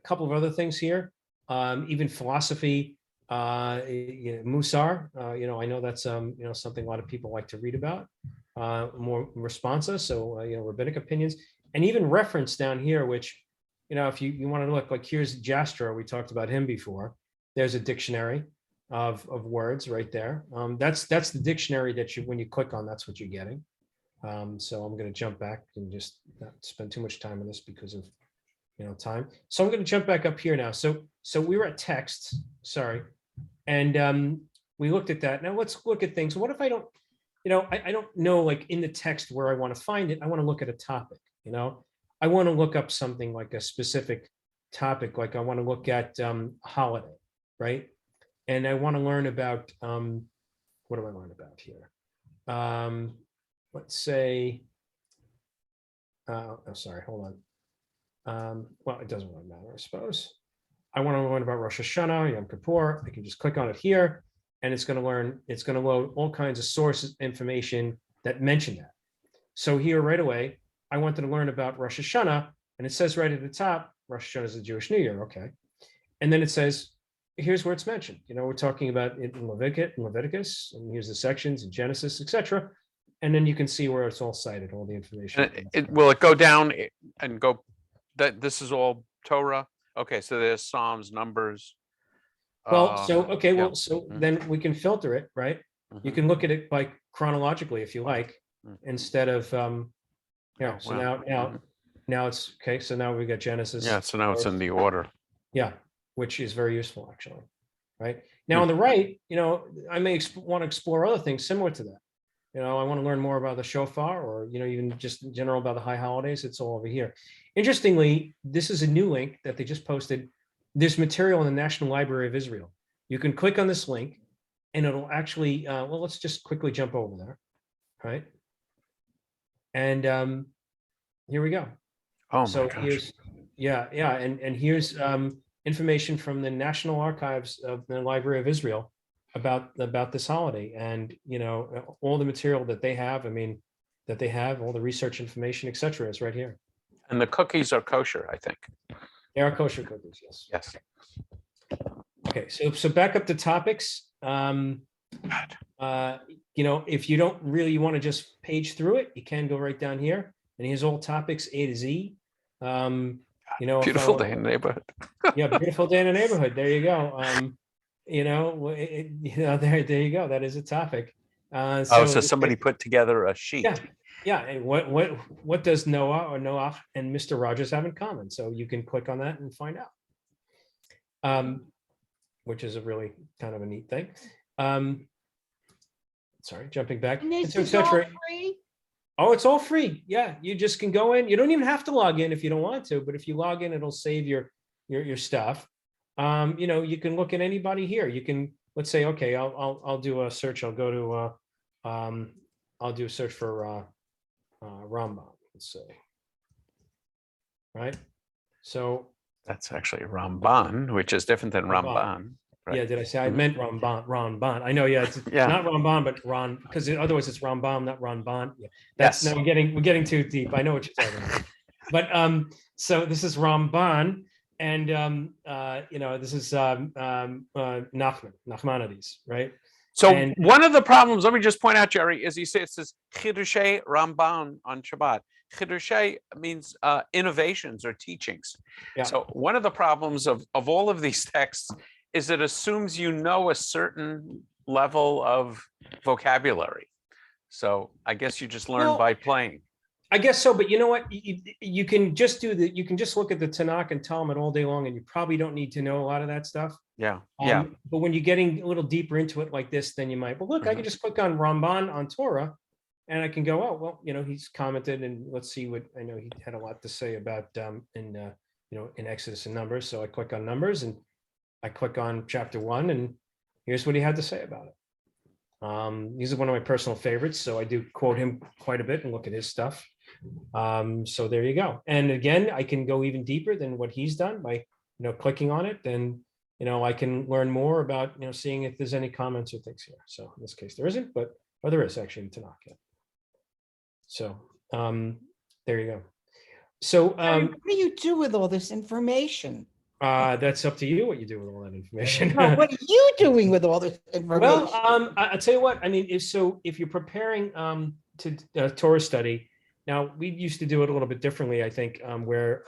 couple of other things here, even philosophy, Musar, I know that's something a lot of people like to read about, more responsa, so rabbinic opinions, and even reference down here, which if you want to look, like, here's Jastrow, we talked about him before. There's a dictionary of words right there. That's the dictionary that when you click on, that's what you're getting. So I'm going to jump back and just not spend too much time on this because of time. So I'm going to jump back up here now. So we were at texts, sorry, and we looked at that. Now let's look at things. What if I don't, I don't know, like, in the text where I want to find it. I want to look at a topic. I want to look up something like a specific topic, like I want to look at holiday, right? and I want to learn about, what do I learn about here? Let's say, oh, sorry, hold on. Well, it doesn't really matter, I suppose. I want to learn about Rosh Hashanah, Yom Kippur. I can just click on it here, and it's going to load all kinds of sources, information that mention that. So here right away, I wanted to learn about Rosh Hashanah, and it says right at the top, Rosh Hashanah is the Jewish New Year, okay. And then it says, here's where it's mentioned. We're talking about it in Leviticus, and here's the sections in Genesis, etc. And then you can see where it's all cited, all the information. Will it go down and go, that this is all Torah? Okay, so there's Psalms, Numbers. Well, so then we can filter it, right? You can look at it by chronologically if you like, instead of now it's okay. So now we got Genesis. Yeah, so now it's in the order. Yeah, which is very useful actually, right? Now on the right, I may want to explore other things similar to that. I want to learn more about the shofar, or even just in general about the high holidays. It's all over here. Interestingly, this is a new link that they just posted. There's material in the National Library of Israel. You can click on this link, and it'll actually. Well, let's just quickly jump over there, right? And here we go. Oh my so gosh. Here's, and here's information from the National Archives of the Library of Israel about this holiday, and all the material that they have. All the research information, etc., is right here. And the cookies are kosher, I think. They are kosher cookies, yes. Yes. Okay, so back up to topics. If you don't really want to just page through it, you can go right down here, and here's all topics A to Z. Beautiful day in the neighborhood. Yeah, beautiful day in the neighborhood. There you go. There you go. That is a topic. So somebody put together a sheet. Yeah. And what does Noah or Noach and Mr. Rogers have in common? So you can click on that and find out. Which is a really kind of a neat thing. Sorry, jumping back. And this is all free? Oh, it's all free. Yeah, you just can go in. You don't even have to log in if you don't want to, but if you log in, it'll save your stuff. You can look at anybody here. You can, let's say, okay, I'll do a search. I'll go to I'll do a search for Rambam. Let's say, right? So that's actually Ramban, which is different than Ramban. Right? Yeah, did I say I meant Ramban? I know, yeah, it's not Ramban, but Ron, because otherwise it's Rambam, not Ramban. Yeah, that's no, we're getting too deep. I know what you're talking about. But so this is Ramban, and this is Nachmanides, right? So one of the problems, let me just point out, Jerry, is it says Chidushei Ramban on Shabbat. Chidushei means innovations or teachings. Yeah. So one of the problems of all of these texts is it assumes a certain level of vocabulary. So I guess you just learn by playing. I guess so, but you know what? You can just you can just look at the Tanakh and Talmud all day long, and you probably don't need to know a lot of that stuff. Yeah. But when you're getting a little deeper into it like this, then you might, well, look, I can just click on Ramban on Torah, and I can go, oh, well, he's commented, and let's see what, I know he had a lot to say about in Exodus and Numbers. So I click on Numbers, and I click on chapter 1, and here's what he had to say about it. He's one of my personal favorites, so I do quote him quite a bit and look at his stuff. So there you go. And again, I can go even deeper than what he's done by, clicking on it. Then, I can learn more about, seeing if there's any comments or things here. So in this case, there isn't, but there is actually in Tanakh. Yeah. So there you go. So what do you do with all this information? That's up to you what you do with all that information. No, what are you doing with all this information? Well, I'll tell you what, I mean, if you're preparing to Torah study, now we used to do it a little bit differently, I think, where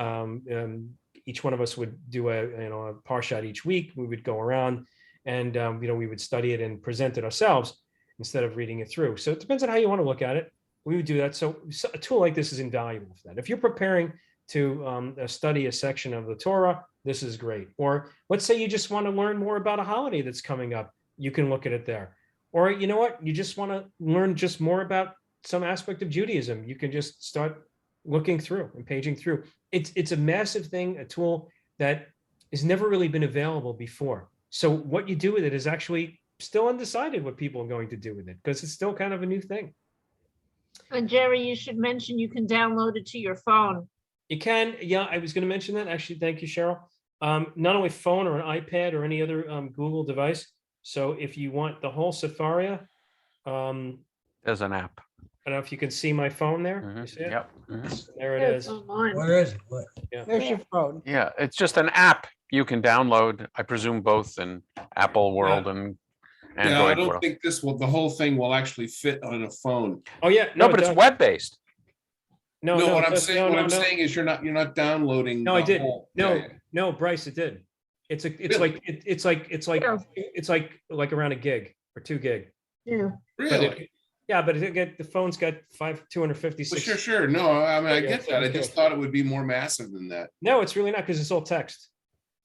each one of us would do a parshat each week. We would go around and we would study it and present it ourselves instead of reading it through. So it depends on how you want to look at it. We would do that. So a tool like this is invaluable for that. If you're preparing to study a section of the Torah, this is great. Or let's say you just want to learn more about a holiday that's coming up, you can look at it there. Or you know what, you just want to learn just more about some aspect of Judaism, you can just start looking through and paging through. It's a massive thing, a tool that has never really been available before. So what you do with it is actually still undecided what people are going to do with it, because it's still kind of a new thing. And Jerry, you should mention you can download it to your phone. You can, yeah, I was going to mention that, actually. Thank you, Cheryl. Not only phone or an iPad or any other Google device. So if you want the whole Sefaria, There's an app. I don't know if you can see my phone there. Mhm. You see it? Yep. There it It's is. online. Where is it? What? Yeah. Where's your phone? Yeah, it's just an app you can download, I presume both in Apple world and Yeah, I Android don't world. think the whole thing will actually fit on a phone. Oh yeah, No, but it's does. web-based. No, No, what I'm that's- saying, no, what no, I'm no. saying is you're not downloading. No, the I did. whole- No, yeah, yeah. no, Bryce, it did. It's Really? like it's like around a gig or 2 gig. Yeah. But Really? the phone's got 256. Well, sure. No, I mean, I Yeah, get that. I just thought it would be more massive than that. No, it's really not, because it's all text,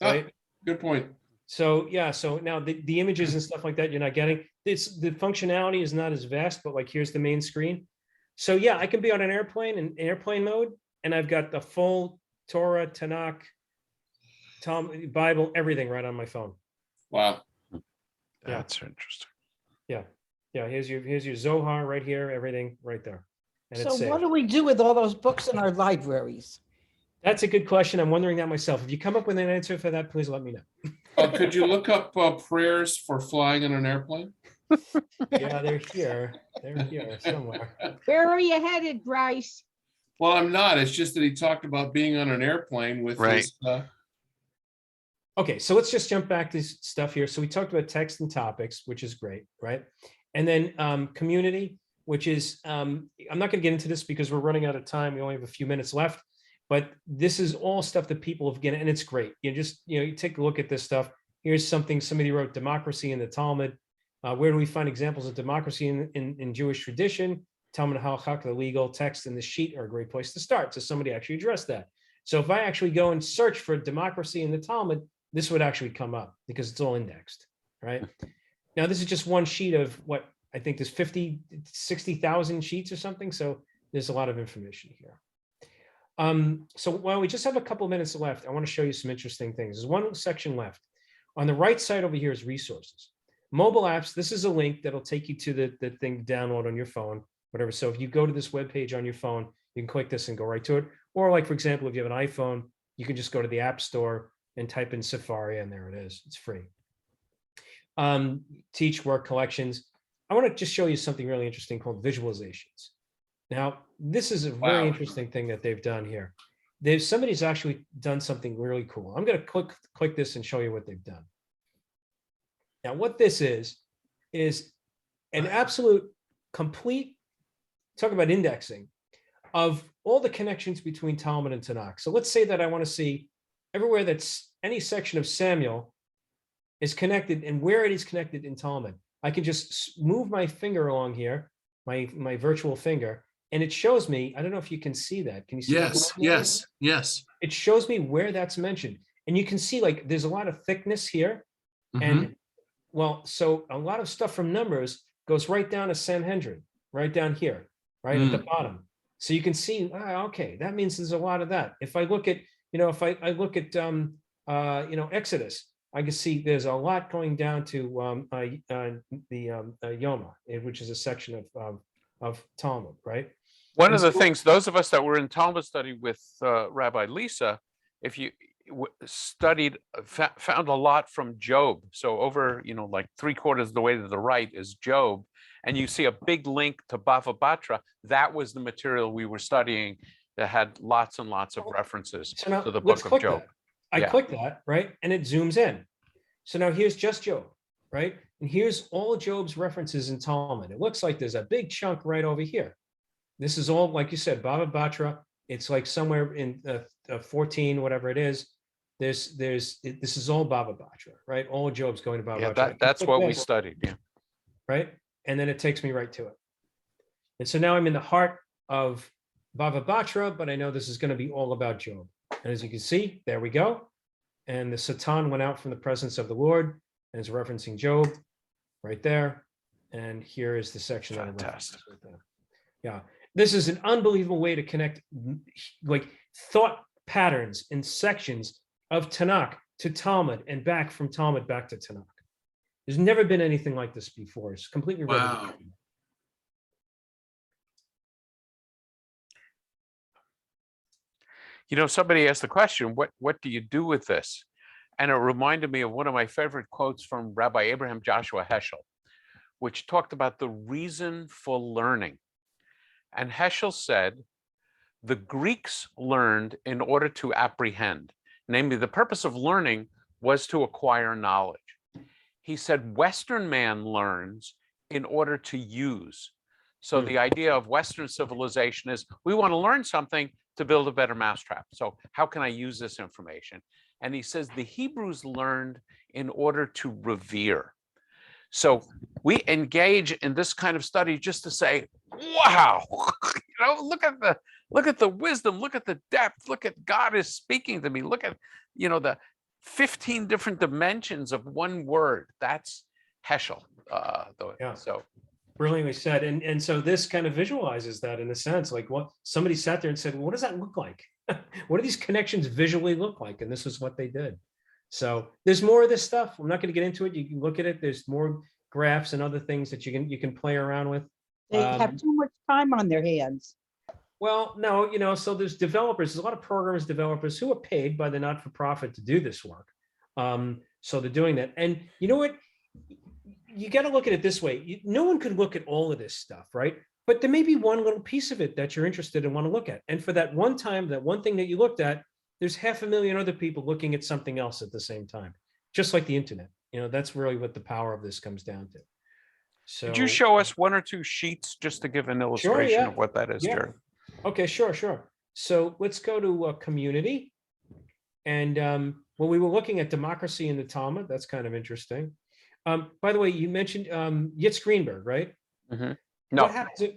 right? Good point. So yeah, so now the images and stuff like that you're not getting. It's the functionality is not as vast, but like here's the main screen. So yeah, I can be on an airplane in airplane mode, and I've got the full Torah, Tanakh, Bible, everything right on my phone. Wow. That's interesting. Yeah, yeah. Here's your Zohar right here, everything right there, and it's So saved. what do we do with all those books in our libraries? That's a good question. I'm wondering that myself. If you come up with an answer for that, please let me know. Could you look up prayers for flying in an airplane? Yeah, they're here. They're here somewhere. Where are you headed, Bryce? Well, I'm not. It's just that he talked about being on an airplane with Right. his. Okay, so let's just jump back to this stuff here. So we talked about text and topics, which is great, right? And then community, which is, I'm not going to get into this because we're running out of time. We only have a few minutes left, but this is all stuff that people have getting, and it's great. You take a look at this stuff. Here's something somebody wrote: democracy in the Talmud. Where do we find examples of democracy in Jewish tradition? Talmud Halachak, the legal text, and the sheet are a great place to start. So somebody actually addressed that. So if I actually go and search for democracy in the Talmud, this would actually come up because it's all indexed, right? Now, this is just one sheet of what I think there's 60,000 sheets or something. So there's a lot of information here. So while we just have a couple minutes left, I want to show you some interesting things. There's one section left. On the right side over here is resources. Mobile apps, this is a link that'll take you to the thing to download on your phone, whatever. So if you go to this web page on your phone, you can click this and go right to it. Or like, for example, if you have an iPhone, you can just go to the App Store and type in Sefaria, and there it is. It's free. Teach, work, collections. I want to just show you something really interesting called visualizations. Now, this is a very interesting thing that they've done here. Somebody's actually done something really cool. I'm going to click this and show you what they've done. Now, what this is an absolute complete, talk about indexing, of all the connections between Talmud and Tanakh. So let's say that I want to see everywhere that's any section of Samuel is connected and where it is connected in Talmud. I can just move my finger along here, my virtual finger, and it shows me, I don't know if you can see that. Can you see that? Yes. It shows me where that's mentioned. And you can see like there's a lot of thickness here. And well, so a lot of stuff from Numbers goes right down to Sanhedrin, right down here, right at the bottom. So you can see, okay, that means there's a lot of that. If I look at, if I look at, Exodus, I can see there's a lot going down to the Yoma, which is a section of Talmud, right? One of the things, those of us that were in Talmud study with Rabbi Lisa, if you studied, found a lot from Job. So over, like 3/4 of the way to the right is Job. And you see a big link to Bava Batra. That was the material we were studying that had lots and lots of references So now to the let's book of click Job. that. I click that, right? And it zooms in. So now here's just Job, right? And here's all Job's references in Talmud. It looks like there's a big chunk right over here. This is all, like you said, Bava Batra. It's like somewhere in 14, whatever it is. This is all Bava Batra, right? All Job's going to Bava Batra. That's what we studied. Yeah. Right? And then it takes me right to it. And so now I'm in the heart of Bava Batra, but I know this is going to be all about Job. And as you can see, there we go. And the Satan went out from the presence of the Lord, and it's referencing Job right there. And here is the section that I referenced right there. Yeah, this is an unbelievable way to connect like thought patterns in sections of Tanakh to Talmud and back from Talmud back to Tanakh. There's never been anything like this before. It's completely revolutionary. You know, somebody asked the question, what do you do with this? And it reminded me of one of my favorite quotes from Rabbi Abraham Joshua Heschel, which talked about the reason for learning. And Heschel said, the Greeks learned in order to apprehend. Namely, the purpose of learning was to acquire knowledge. He said, Western man learns in order to use. So the idea of Western civilization is we want to learn something to build a better mousetrap. So how can I use this information? And he says the Hebrews learned in order to revere. So we engage in this kind of study just to say, wow, you know, look at the wisdom, look at the depth, look at God is speaking to me, look at, you know, the 15 different dimensions of one word. That's Heschel. Yeah. So brilliantly said. And so this kind of visualizes that in a sense, like what somebody sat there and said, well, what does that look like? What do these connections visually look like? And this is what they did. So there's more of this stuff. I'm not going to get into it. You can look at it. There's more graphs and other things that you can play around with. They have too much time on their hands. Well, no, you know, so there's developers, there's a lot of programmers, developers who are paid by the not-for-profit to do this work. So they're doing that. And you know what? You got to look at it this way. No one could look at all of this stuff, right? But there may be one little piece of it that you're interested in, want to look at. And for that one time, that one thing that you looked at, there's 500,000 other people looking at something else at the same time, just like the internet. You know, that's really what the power of this comes down to. So could you show us one or two sheets just to give an illustration of what that is, Jerry? Okay, sure. So let's go to community. And when we were looking at democracy in the Talmud, that's kind of interesting. By the way, you mentioned Yitz Greenberg, right? Mm-hmm. No, what happens if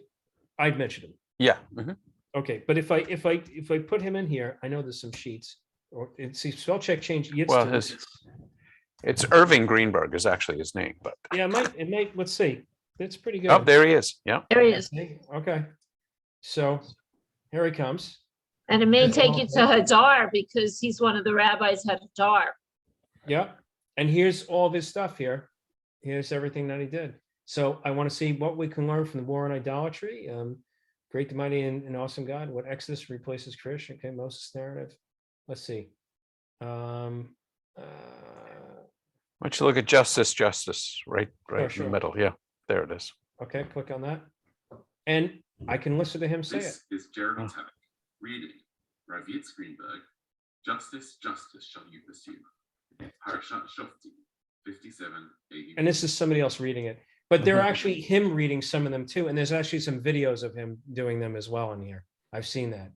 I'd mentioned him? Yeah. Mm-hmm. Okay, but if I put him in here, I know there's some sheets. Or see, spell check change Yitz. Well, it's Irving Greenberg is actually his name, but yeah, it might. Let's see. That's pretty good. Oh, there he is. Yeah, there he is. Okay, so here he comes. And it may take you to Hadar because he's one of the rabbis at Hadar. Yeah, and here's all this stuff here. Here's everything that he did. So I want to see what we can learn from the war on idolatry. Great, the mighty, and awesome God. What Exodus replaces Krish? Okay, Moses narrative. Let's see. Why don't you look at justice, right in the middle. Yeah, there it is. Okay, click on that. And I can listen to him say This is Jared Tevek reading Rav Yitz Greenberg, Justice shall you pursue. Parashat Shoftim, 57:80. And this is somebody else reading it. But they're actually him reading some of them too. And there's actually some videos of him doing them as well in here. I've seen that.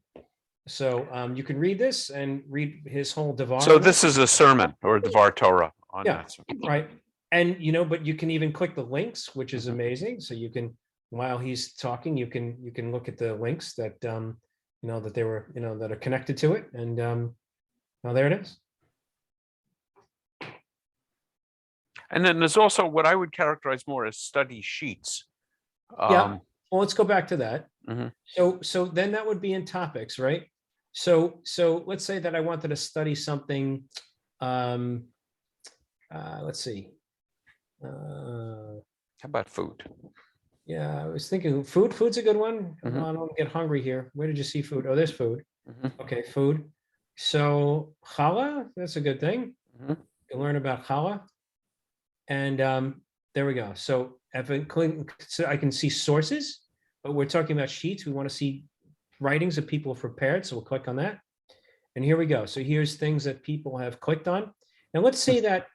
So you can read this and read his whole Devar. So this is a sermon or Devar Torah on that. Right. And you know, but you can even click the links, which is amazing. So you can, while he's talking, you can look at the links that you know that they were, you know, that are connected to it. And now there it is. And then there's also what I would characterize more as study sheets. Well, let's go back to that. Mm-hmm. So then that would be in topics, right? So let's say that I wanted to study something. Let's see. How about food? Yeah, I was thinking food. Food's a good one. Mm-hmm. I don't get hungry here. Where did you see food? Oh, there's food. Mm-hmm. Okay, food. So challah, that's a good thing. Mm-hmm. You learn about challah. And there we go. So if I click, so I can see sources, but we're talking about sheets. We want to see writings that people have prepared. So we'll click on that. And here we go. So here's things that people have clicked on. Now let's say that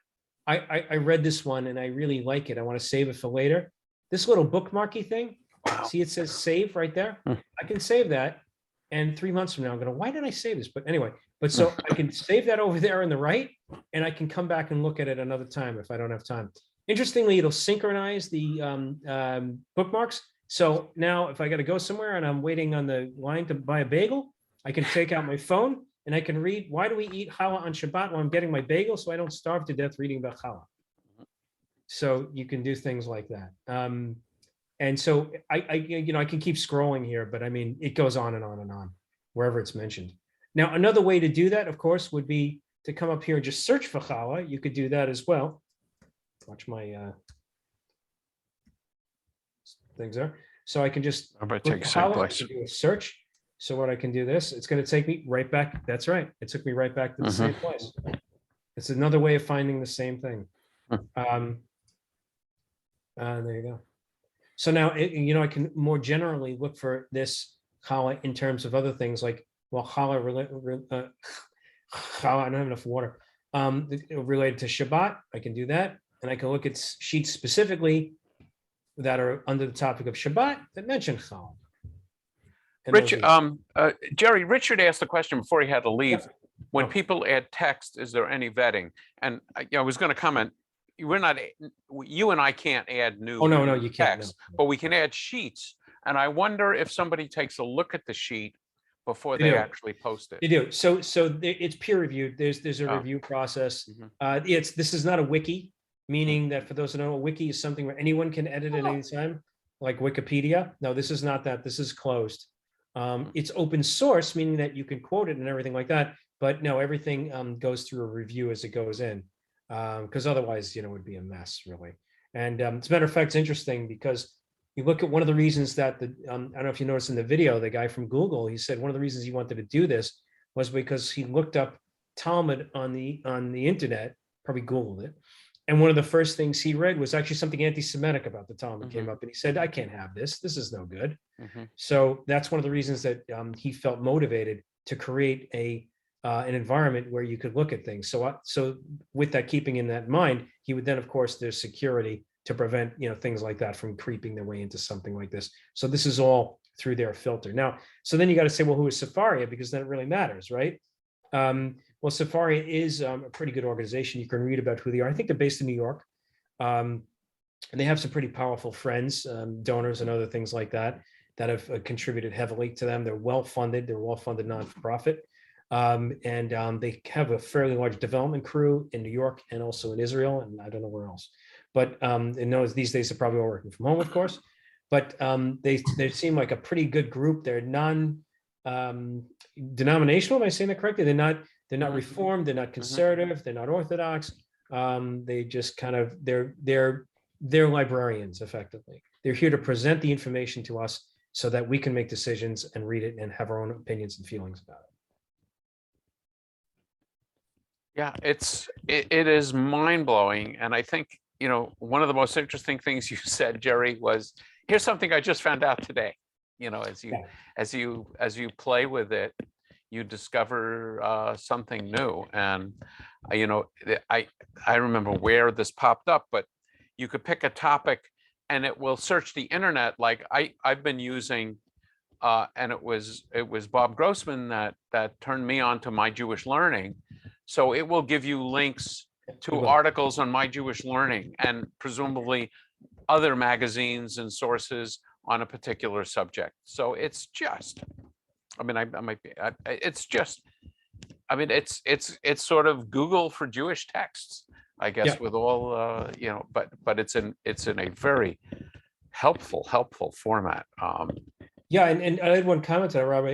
I read this one and I really like it. I want to save it for later. This little bookmarky thing. Wow. See, it says save right there. I can save that. And 3 months from now, I'm going to, why did I save this? But anyway, so I can save that over there on the right, and I can come back and look at it another time if I don't have time. Interestingly, it'll synchronize the bookmarks. So now if I got to go somewhere and I'm waiting on the line to buy a bagel, I can take out my phone and I can read, why do we eat challah on Shabbat while I'm getting my bagel? So I don't starve to death reading about challah. So you can do things like that. And so I can keep scrolling here, but I mean, it goes on and on and on wherever it's mentioned. Now, another way to do that, of course, would be to come up here and just search for challah, you could do that as well. Watch my things there. So I can just I'm gonna look take at the same challah, I place. can do a search. So what I can do this, it's going to take me right back. That's right. It took me right back to the same place. It's another way of finding the same thing. There you go. So now, I can more generally look for this challah in terms of other things like, well, challah, challah, I don't have enough water. Related to Shabbat, I can do that. And I can look at sheets specifically that are under the topic of Shabbat that mention challah. Richard, Jerry, Richard asked the question before he had to leave. When people add text, is there any vetting? And I was going to comment. You and I can't add new you can't, text, but we can add sheets. And I wonder if somebody takes a look at the sheet before they actually post it. You do. So it's peer reviewed. There's a review process. This is not a wiki, meaning that for those who don't know, a wiki is something where anyone can edit at any time, like Wikipedia. No, this is not that. This is closed. It's open source, meaning that you can quote it and everything like that. But no, everything goes through a review as it goes in, because otherwise, it would be a mess, really. And as a matter of fact, it's interesting because you look at one of the reasons that I don't know if you noticed in the video, the guy from Google, he said one of the reasons he wanted to do this was because he looked up Talmud on the internet, probably Googled it. And one of the first things he read was actually something anti-Semitic about the Talmud came up, and he said, I can't have this. This is no good. So that's one of the reasons that he felt motivated to create an environment where you could look at things. So with that, keeping in that mind, he would then, of course, there's security to prevent, things like that from creeping their way into something like this. So this is all through their filter. Now, so then you got to say, well, who is Sefaria? Because then it really matters, right? Well, Sefaria is a pretty good organization. You can read about who they are. I think they're based in New York. And they have some pretty powerful friends, donors and other things like that have contributed heavily to them. They're well-funded. They're a well-funded non-for-profit. And they have a fairly large development crew in New York and also in Israel, and I don't know where else. But these days they're probably all working from home, of course. But they seem like a pretty good group. They're non-denominational. Am I saying that correctly? They're not reformed. They're not conservative. They're not orthodox. They just kind of they're librarians effectively. They're here to present the information to us so that we can make decisions and read it and have our own opinions and feelings about it. Yeah, it is mind-blowing. And I think, one of the most interesting things you said, Jerry, was here's something I just found out today. As you play with it, you discover something new. And I remember where this popped up, but you could pick a topic and it will search the internet. Like I've been using and it was Bob Grossman that turned me on to My Jewish Learning. So it will give you links to articles on My Jewish Learning and presumably other magazines and sources on a particular subject. So it's just, it's sort of Google for Jewish texts, I guess, with all, but it's in a very helpful format. Yeah, and I had one comment to that, Rob.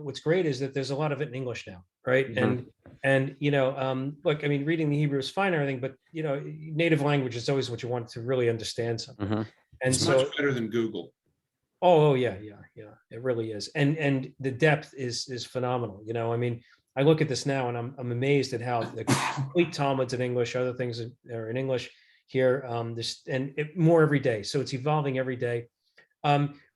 What's great is that there's a lot of it in English now, right? And look, reading the Hebrew is fine and everything, but native language is always what you want to really understand something. And it's so much better than Google. Oh yeah, it really is, and the depth is phenomenal. I look at this now and I'm amazed at how the complete Talmud's in English, other things are in English here. More every day, so it's evolving every day.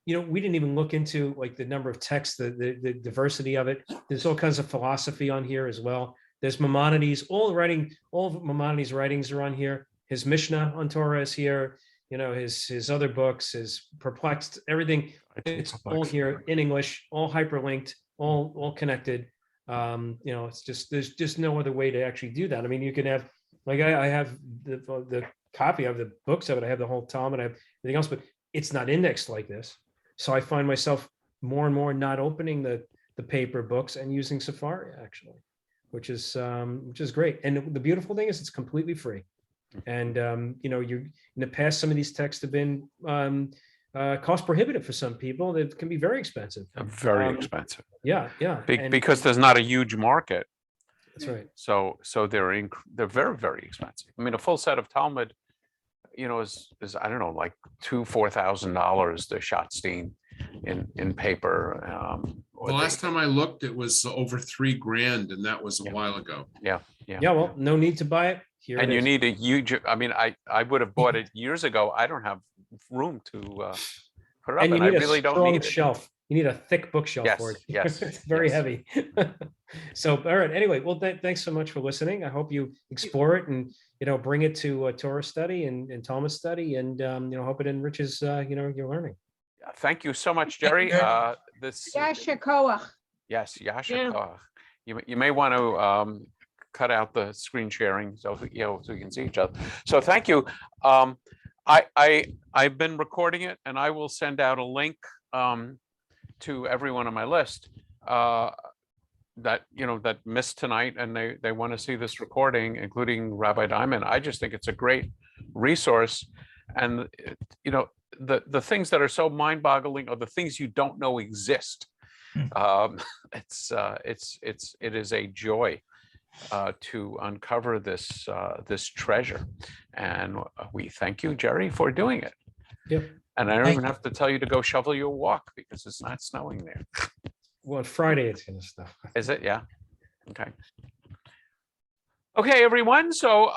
We didn't even look into like the number of texts, the diversity of it. There's all kinds of philosophy on here as well. There's Maimonides, all of Maimonides' writings are on here. His Mishnah on Torah is here. His other books, his Perplexed, everything. It's all here in English, all hyperlinked, all connected. It's just there's just no other way to actually do that. You can have like I have the copy of the books of it. I have the whole Talmud, I have everything else, but it's not indexed like this. So I find myself more and more not opening the paper books and using Sefaria actually, which is great. And the beautiful thing is it's completely free. And in the past, some of these texts have been cost prohibitive for some people. That can be very expensive. Very expensive. Yeah. Because there's not a huge market. That's right. So they're very, very expensive. I mean, a full set of Talmud, is I don't know, like $4,000 the Schatzstein in paper. The last time I looked, it was over $3,000, and that was a while ago. Yeah. Well, no need to buy it. Here And it you is. need a huge, I mean, I would have bought it years ago. I don't have room to put it up, And you and I need a really don't strong need it. shelf. You need a thick bookshelf for it. Yes, It's very yes. heavy. So, all right. Anyway, well, thanks so much for listening. I hope you explore it and, bring it to Torah study and Talmud study, and, hope it enriches, your learning. Thank you so much, Jerry. Yasha Koach. Yes, Yasha Yeah. Koach. You may want to cut out the screen sharing so we can see each other. So thank you. I've been recording it, and I will send out a link to everyone on my list that missed tonight, and they want to see this recording, including Rabbi Diamond. I just think it's a great resource, and the things that are so mind-boggling are the things you don't know exist. It is a joy to uncover this treasure, and we thank you, Jerry, for doing it. Yep. And I don't even have to tell you to go shovel your walk because it's not snowing there. Well, Friday it's going to snow. Is it? Yeah. Okay. Okay, everyone. So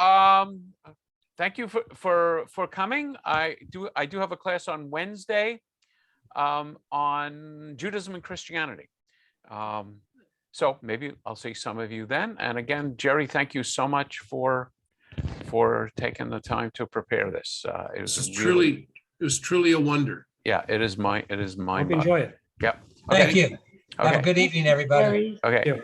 thank you for coming. I do have a class on Wednesday on Judaism and Christianity. So maybe I'll see some of you then. And again, Jerry, thank you so much for taking the time to prepare this. It was truly a wonder. Yeah, it is my Hope you enjoy it. Yep. Thank Okay. you. Have a good evening, everybody. Okay.